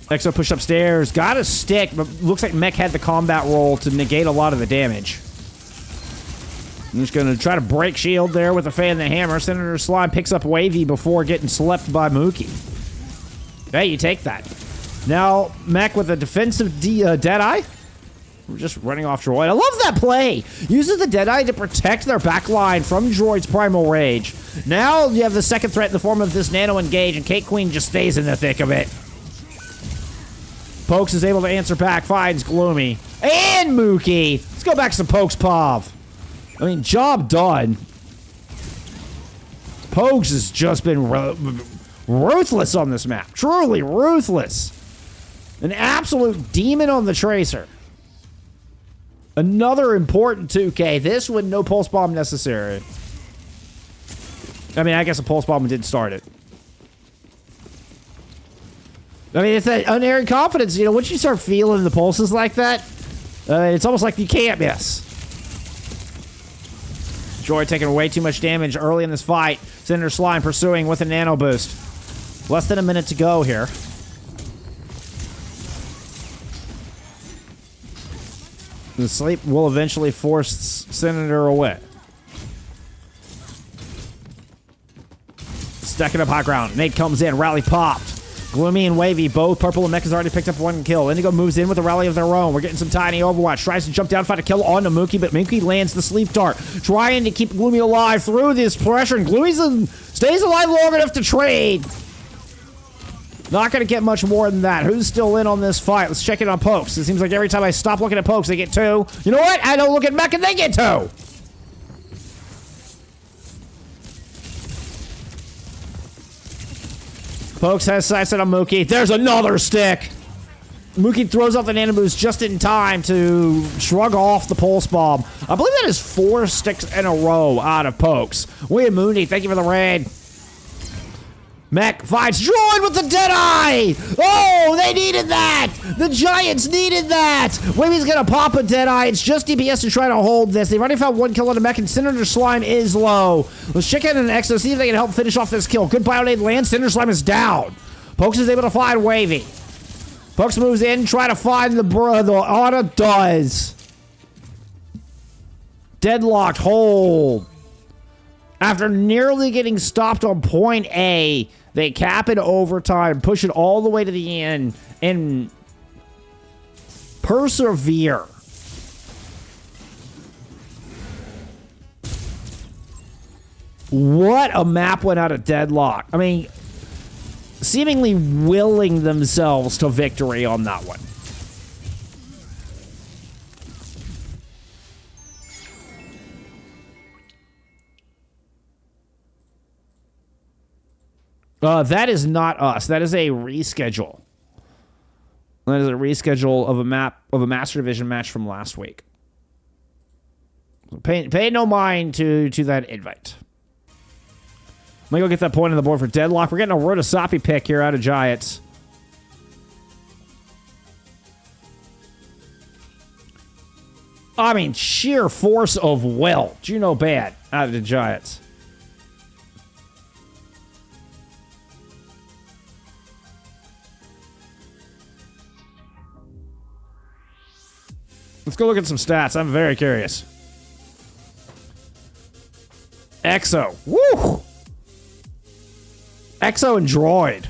Exo pushed upstairs, got a stick, but looks like Mech had the combat roll to negate a lot of the damage. I'm just going to try to break shield there with a fan and the hammer. Senator Slime picks up Wavy before getting slept by Mookie. Hey, you take that. Now, Mech with a defensive Deadeye. We're just running off Droid. I love that play. Uses the Deadeye to protect their backline from Droid's Primal Rage. Now you have the second threat in the form of this Nano Engage, and Cake Queen just stays in the thick of it. Pokes is able to answer back, finds Gloomy. And Mookie! Let's go back to some Pokes Pov. I mean, job done. Pokes has just been ruthless on this map. Truly ruthless. An absolute demon on the Tracer. Another important 2K. This one, no Pulse Bomb necessary. I mean, I guess a Pulse Bomb did start it. I mean, it's that unerring confidence. You know, once you start feeling the pulses like that, it's almost like you can't miss. Droid taking way too much damage early in this fight. Senator Slime pursuing with a nano boost. Less than a minute to go here. The sleep will eventually force Senator away. Stacking up high ground. Nate comes in. Rally popped. Gloomy and Wavy, both purple and Mech has already picked up 1 kill. Indigo moves in with a rally of their own. We're getting some tiny Overwatch. Tries to jump down, find a kill onto Mookie, but Mookie lands the sleep dart. Trying to keep Gloomy alive through this pressure, and Gloomy stays alive long enough to trade. Not going to get much more than that. Who's still in on this fight? Let's check it on Pokes. It seems like every time I stop looking at Pokes, they get 2. You know what? I don't look at Mech and they get 2. Pokes has sights on Mookie. There's another stick. Mookie throws out the Nano Boost just in time to shrug off the Pulse Bomb. I believe that is 4 sticks in a row out of Pokes. William Mooney, thank you for the raid. Mech fights Droid with the Deadeye! Oh, they needed that! The Giants needed that! Wavy's gonna pop a Deadeye. It's just DPS to try to hold this. They've already found 1 kill on the Mech, and Cinder Slime is low. Let's check out an Exo, see if they can help finish off this kill. Good Bionade lands. Cinder Slime is down. Pokes is able to find Wavy. Pokes moves in, try to find the Ana does. Deadlocked hold. After nearly getting stopped on point A, they cap it overtime, push it all the way to the end, and persevere. What a map went out of Deadlock. I mean, seemingly willing themselves to victory on that one. That is not us. That is a reschedule. That is a reschedule of a map of a Master Division match from last week. So pay no mind to that invite. I'm gonna go get that point on the board for Deadlock. We're getting a Runasapi pick here out of Giants. I mean, sheer force of will. Juno bad out of the Giants. Let's go look at some stats. I'm very curious. Exo. Woo! Exo and Droid.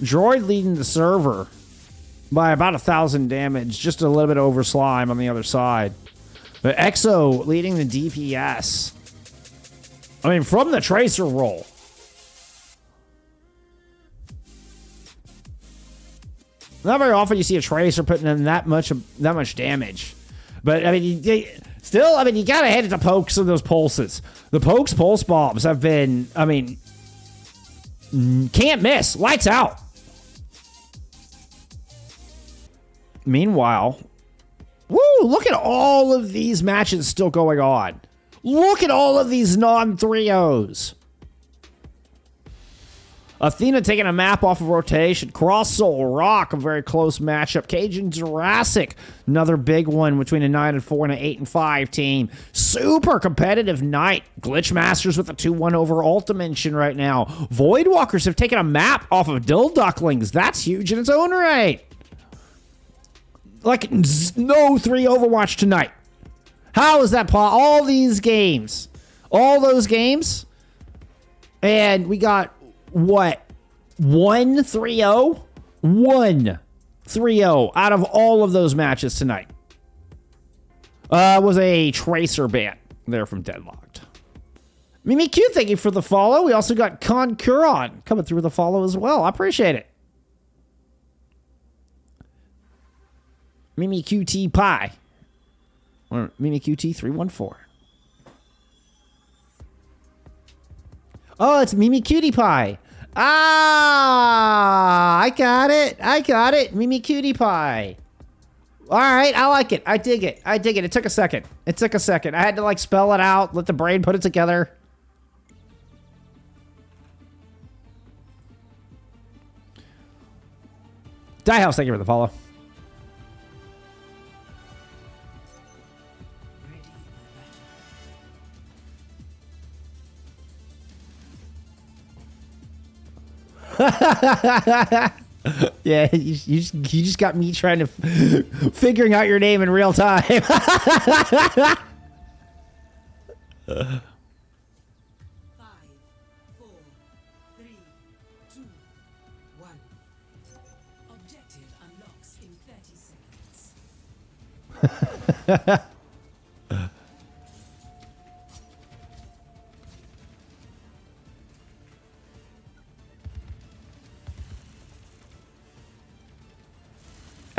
Droid leading the server by about 1,000 damage. Just a little bit over Slime on the other side. But Exo leading the DPS. I mean, from the Tracer roll. Not very often you see a Tracer putting in that much damage. But, I mean, you gotta hand it to Pokes and those pulses. The Pokes pulse bombs have been, I mean, can't miss. Lights out. Meanwhile, woo, look at all of these matches still going on. Look at all of these non-3-0s. Athena taking a map off of rotation. Cross Soul Rock, a very close matchup. Cajun Jurassic, another big one between a 9-4 and an 8-5 team. Super competitive night. Glitchmasters with a 2-1 over Ultimension right now. Voidwalkers have taken a map off of Dill Ducklings. That's huge in its own right. Like, no 3 Overwatch tonight. How is that all these games? All those games? And we got... what? 1-3-0? 1-3-0 out of all of those matches tonight. Was a Tracer ban there from Deadlocked. Mimi Q, thank you for the follow. We also got Concuron coming through with the follow as well. I appreciate it. Mimi QT Pie. Or Mimi QT 314. Oh, it's Mimi Cutie Pie. Ah, I got it. Mimi Cutie Pie. All right, I like it. I dig it. It took a second. I had to, like, spell it out, let the brain put it together. Diehouse, thank you for the follow. Yeah, you just got me trying to figuring out your name in real time. 5, 4, 3, 2, 1. Objective unlocks in 30 seconds.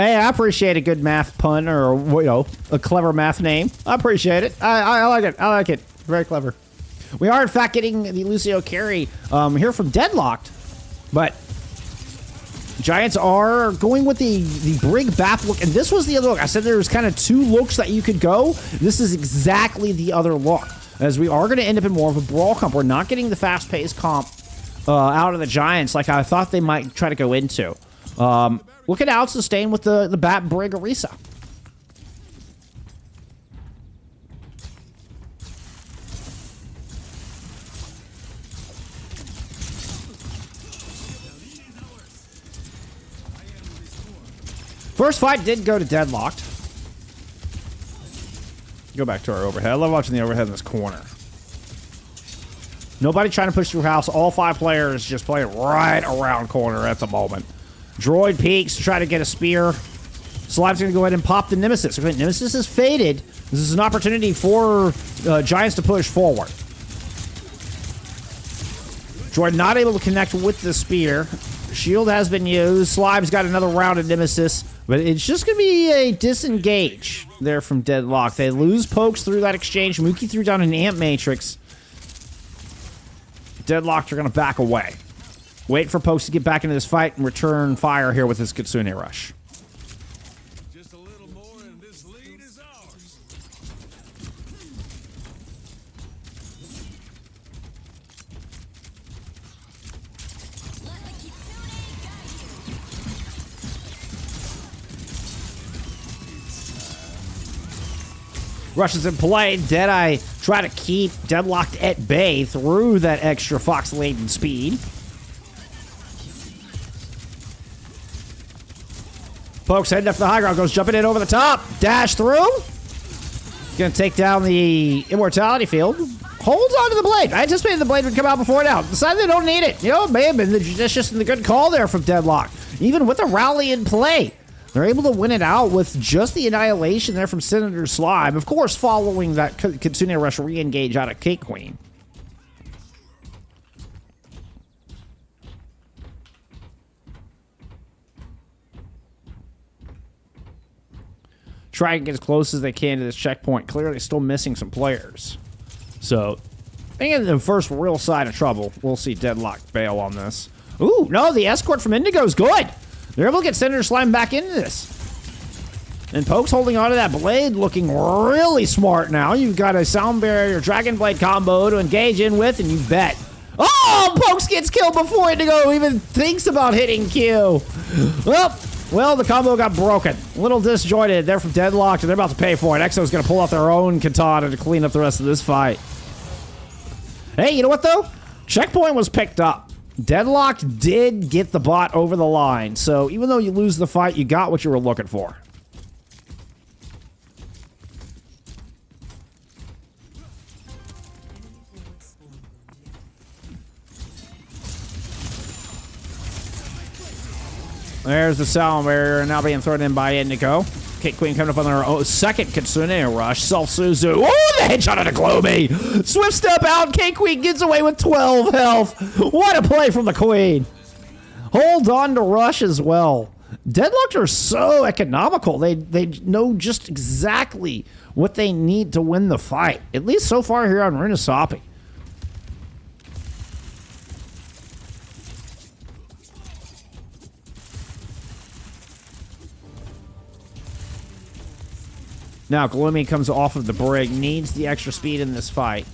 Hey, I appreciate a good math pun or, you know, a clever math name. I appreciate it. I like it. I like it. Very clever. We are, in fact, getting the Lucio carry here from Deadlocked, but Giants are going with the Brig Bap look, and this was the other look. I said there was kind of two looks that you could go. This is exactly the other look, as we are going to end up in more of a brawl comp. We're not getting the fast-paced comp out of the Giants like I thought they might try to go into. Look at out sustain with the Bat Brig Orisa. First fight did go to Deadlocked. Go back to our overhead. I love watching the overhead in this corner. Nobody trying to push through house. All 5 players just playing right around corner at the moment. Droid peeks to try to get a spear. Slime's going to go ahead and pop the Nemesis. Okay, Nemesis is faded. This is an opportunity for Giants to push forward. Droid not able to connect with the spear. Shield has been used. Slime's got another round of Nemesis. But it's just going to be a disengage there from Deadlock. They lose pokes through that exchange. Mookie threw down an Amp Matrix. Deadlocked are going to back away. Wait for pokes to get back into this fight and return fire here with this Kitsune Rush. Just a little more and this lead is ours. Let the Kitsune guide you. Rush is in play. Deadeye try to keep Deadlocked at bay through that extra Fox-laden speed. Pokes heading up the high ground, goes jumping in over the top. Dash through. Gonna take down the Immortality Field. Holds onto the blade. I anticipated the blade would come out before now. Decided they don't need it. You know, it may have been the judicious and the good call there from Deadlock. Even with a rally in play, they're able to win it out with just the annihilation there from Senator Slime. Of course, following that Kitsune Rush re-engage out of Cake Queen. Try and get as close as they can to this checkpoint. Clearly still missing some players. So, I think in the first real sign of trouble, we'll see Deadlock bail on this. Ooh, no, the escort from Indigo's good. They're able to get Senator Slime back into this. And Poke's holding onto that blade, looking really smart now. You've got a Sound Barrier Dragon Blade combo to engage in with, and you bet. Oh, Pokes gets killed before Indigo even thinks about hitting Q. Well, the combo got broken. A little disjointed there from Deadlocked, and they're about to pay for it. Exo's going to pull out their own katana to clean up the rest of this fight. Hey, you know what, though? Checkpoint was picked up. Deadlocked did get the bot over the line, so even though you lose the fight, you got what you were looking for. There's the Sound Barrier now being thrown in by Indigo. Cake Queen coming up on their second Kitsune Rush. Self-Suzu. Oh, the headshot on a Gloomy. Swift step out. Cake Queen gets away with 12 health. What a play from the Queen. Hold on to Rush as well. Deadlocked are so economical. They know just exactly what they need to win the fight. At least so far here on Runasapi. Now, Gloomy comes off of the Brig, needs the extra speed in this fight.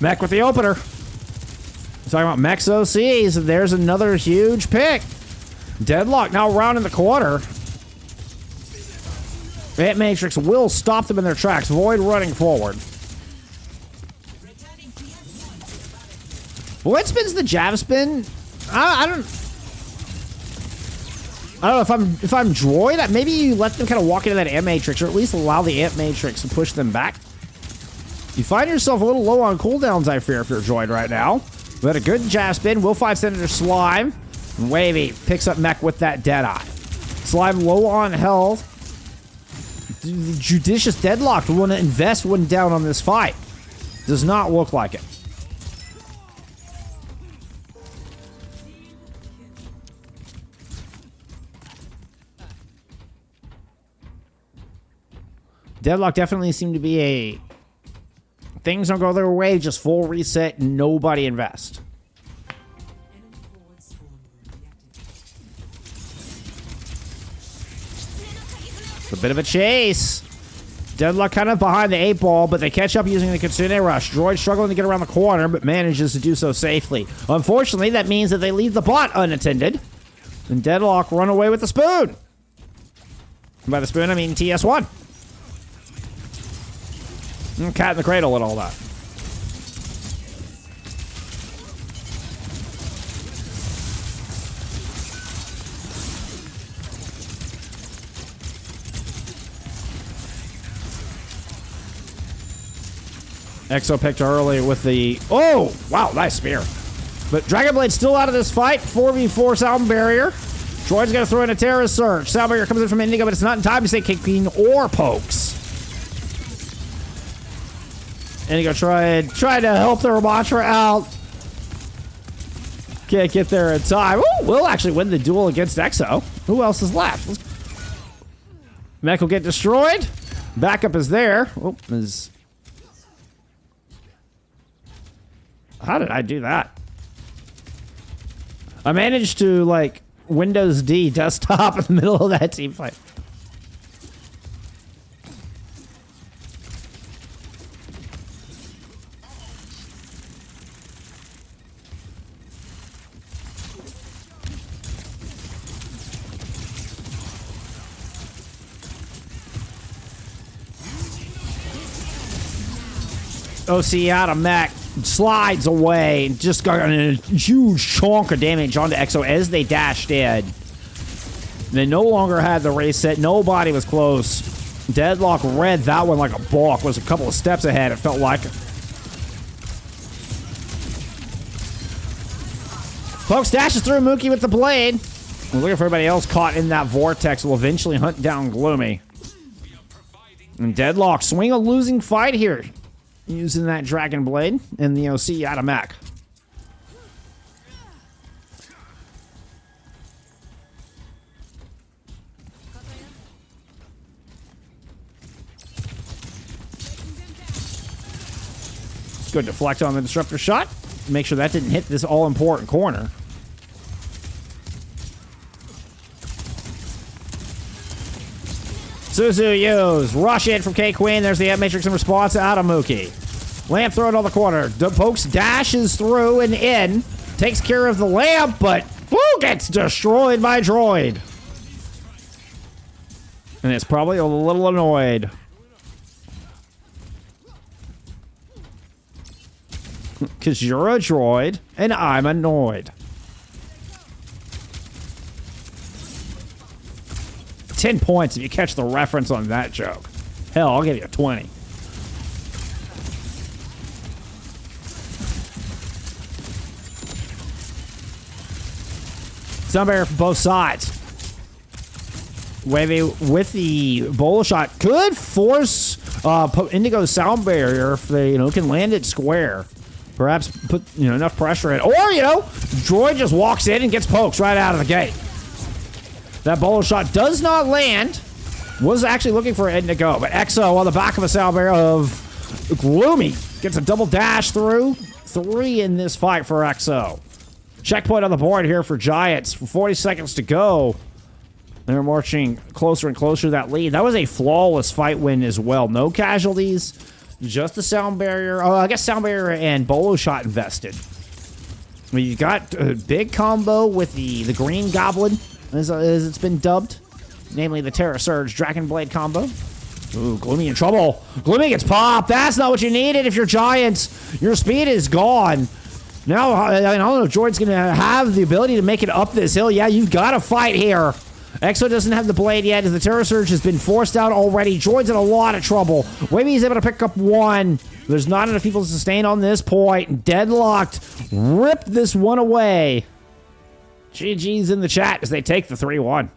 Mech with the opener. Talking about Mech's OCs, and there's another huge pick. Deadlock now round in the corner. Ant Matrix will stop them in their tracks. Void running forward. Void spins the jab spin. I don't know if I'm Droid. Maybe you let them kind of walk into that Ant Matrix, or at least allow the Ant Matrix to push them back. You find yourself a little low on cooldowns, I fear, if you're Droid right now. But a good jab spin will find Senator Slime. And Wavy picks up Mech with that Deadeye. Slime low on health. The judicious Deadlocked will want to invest one down on this fight. Does not look like it. Deadlock definitely seemed to be a things don't go their way, just full reset, nobody invest. Enemy forward spawn reactivated. It's a bit of a chase. Deadlock kind of behind the 8 ball, but they catch up using the Kitsune Rush. Droid struggling to get around the corner, but manages to do so safely. Unfortunately, that means that they leave the bot unattended. And Deadlock run away with the spoon. And by the spoon, I mean TS1. And cat in the cradle and all that. Exo picked early with the... Oh! Wow, nice spear. But Dragon Blade's still out of this fight. 4v4 Sound Barrier. Droid's going to throw in a Terra Surge. Sound Barrier comes in from Indigo, but it's not in time to say King or Pokes. Indigo tried to help the Ramatra out. Can't get there in time. Ooh, we'll actually win the duel against Exo. Who else is left? Mech will get destroyed. Backup is there. Oh, is... How did I do that? I managed to, like, Windows D desktop in the middle of that team fight. OC out of mech. Slides away and just got a huge chunk of damage onto Exo as they dashed in. They no longer had the race set. Nobody was close. Deadlock read that one like a balk. Was a couple of steps ahead, it felt like. Folks dashes through Mookie with the blade. We're looking for everybody else caught in that vortex. Will eventually hunt down Gloomy. And Deadlock swing a losing fight here. Using that Dragon Blade and the OC out of mech. Good deflect on the disruptor shot. Make sure that didn't hit this all-important corner. Suzu Yos. Rush in from K-Queen. There's the Ant Matrix in response out of Mookie. Lamp thrown on the corner. Pokes dashes through and in. Takes care of the lamp, but woo, gets destroyed by Droid. And it's probably a little annoyed. Because you're a droid, and I'm annoyed. 10 points if you catch the reference on that joke. Hell, I'll give you 20. Sound barrier from both sides. Wavy with the bowl shot could force Indigo's sound barrier if they can land it square. Perhaps put enough pressure in, or Droid just walks in and gets pokes right out of the gate. That bowl shot does not land. Was actually looking for Indigo, but Exo on the back of a sound barrier of Gloomy gets a double dash through. 3 in this fight for Exo. Checkpoint on the board here for Giants. 40 seconds to go. They're marching closer and closer to that lead. That was a flawless fight win as well. No casualties. Just the sound barrier. Oh, I guess sound barrier and bolo shot invested. I mean, you got a big combo with the green goblin, as it's been dubbed. Namely the Terra Surge Dragon Blade combo. Ooh, Gloomy in trouble. Gloomy gets popped. That's not what you needed if you're Giants. Your speed is gone. Now, I don't know if Droid's going to have the ability to make it up this hill. Yeah, you've got to fight here. Exo doesn't have the blade yet, as the Terra Surge has been forced out already. Droid's in a lot of trouble. Maybe he's able to pick up one. There's not enough people to sustain on this point. Deadlocked. Ripped this one away. GG's in the chat as they take the 3-1.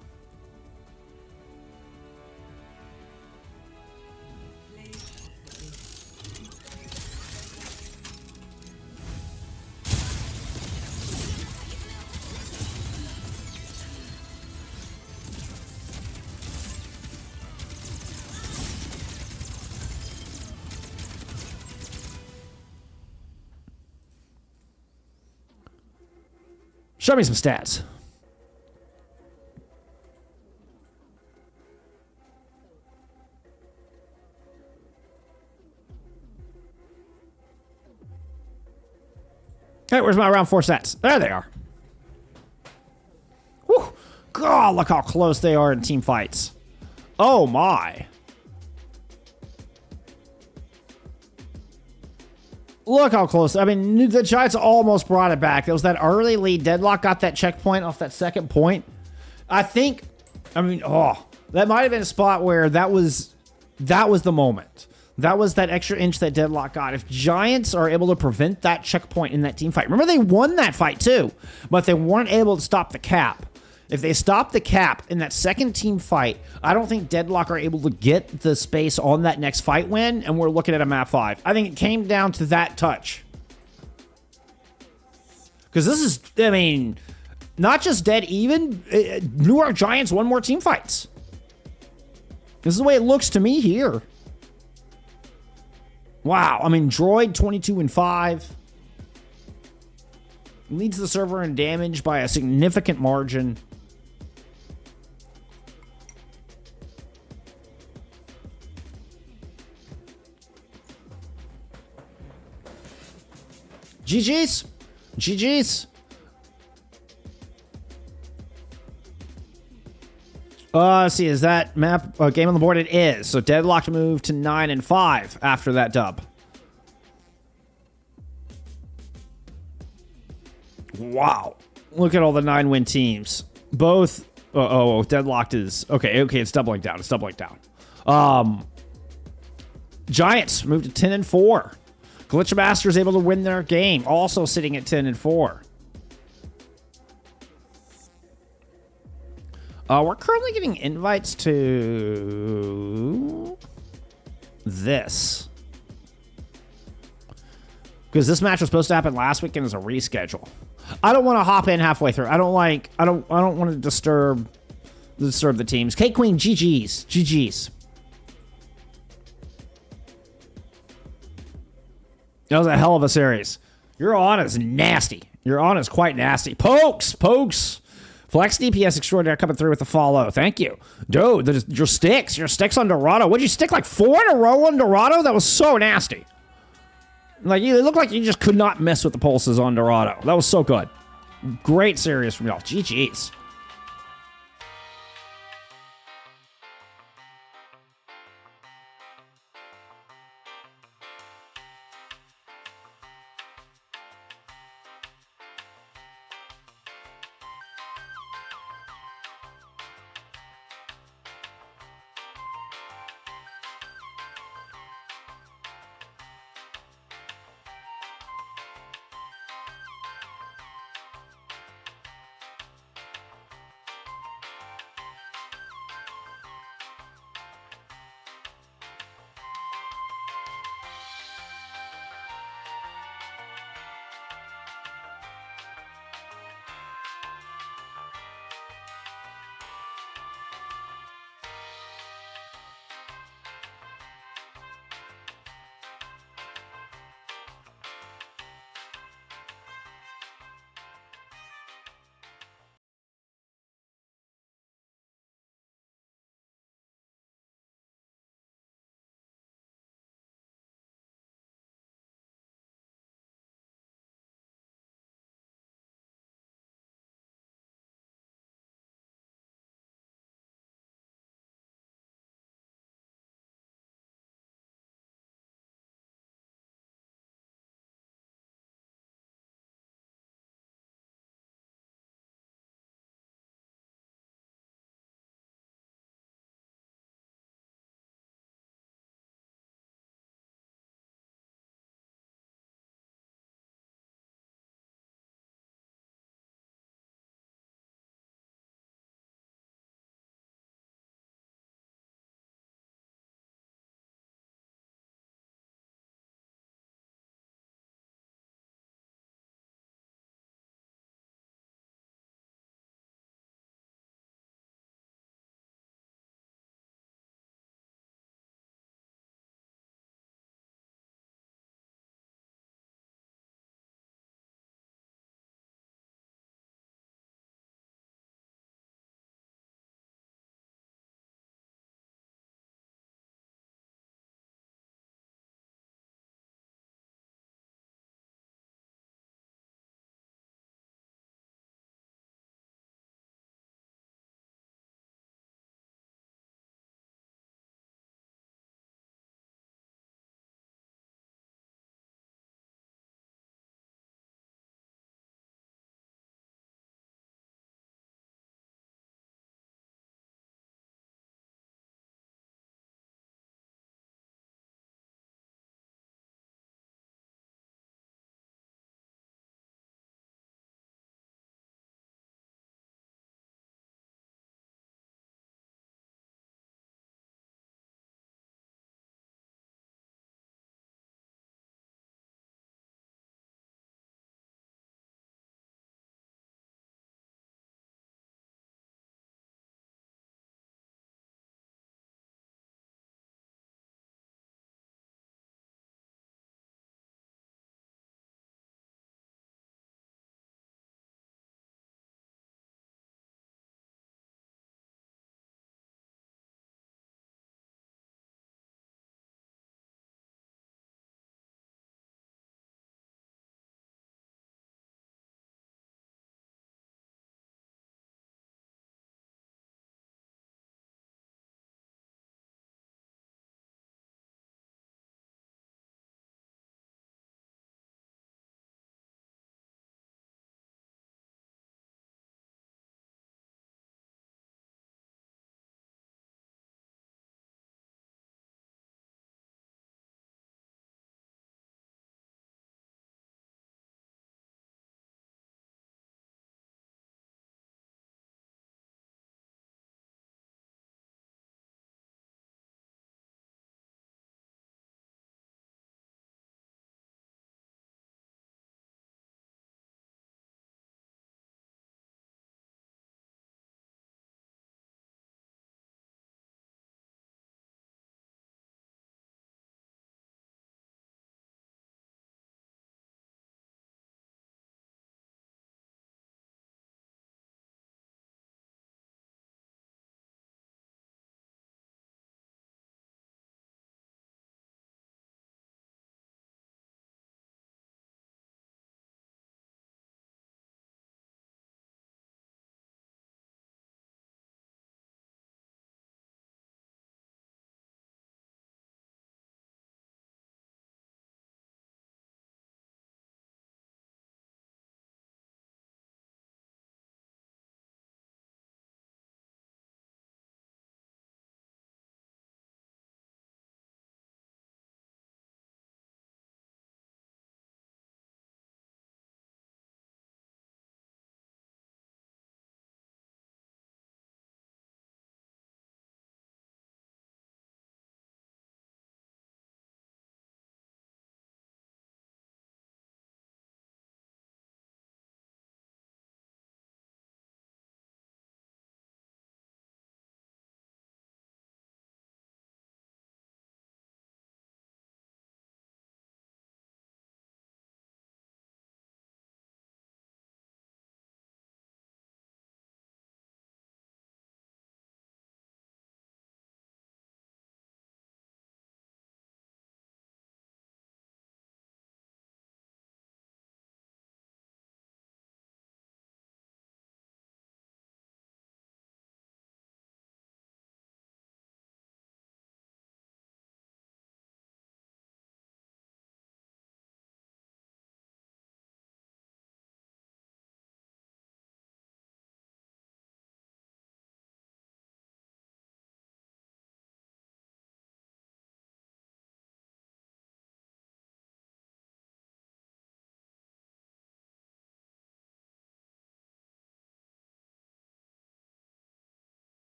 Show me some stats. Hey, where's my round 4 stats? There they are. Whew. God, look how close they are in team fights. Oh my. Look how close. I mean, the Giants almost brought it back. There was that early lead. Deadlock got that checkpoint off that second point. That might have been a spot where that was the moment. That was that extra inch that Deadlock got. If Giants are able to prevent that checkpoint in that team fight, remember they won that fight too, but they weren't able to stop the cap. If they stop the cap in that second team fight, I don't think Deadlock are able to get the space on that next fight win, and we're looking at a map 5. I think it came down to that touch. Because this is, I mean, not just dead even. New York Giants won more team fights. This is the way it looks to me here. Wow. I mean, Droid 22-5. Leads the server in damage by a significant margin. GG's. GG's. Let's see, is that map game on the board? It is. So Deadlocked moved to 9-5 after that dub. Wow. Look at all the 9-win teams. Both. Deadlocked is. Okay, it's doubling down. It's doubling down. Giants moved to 10-4. Glitchmaster is able to win their game, also sitting at 10-4. We're currently getting invites to this. Because this match was supposed to happen last weekend as a reschedule. I don't want to hop in halfway through. I don't want to disturb the teams. K Queen, GG's. GG's. That was a hell of a series. Your on is nasty. Your on is quite nasty. Pokes. Flex DPS extraordinaire coming through with the follow. Thank you. Dude, your sticks on Dorado. What'd you stick, like 4 in a row on Dorado? That was so nasty. Like, it looked like you just could not mess with the pulses on Dorado. That was so good. Great series from y'all. GG's.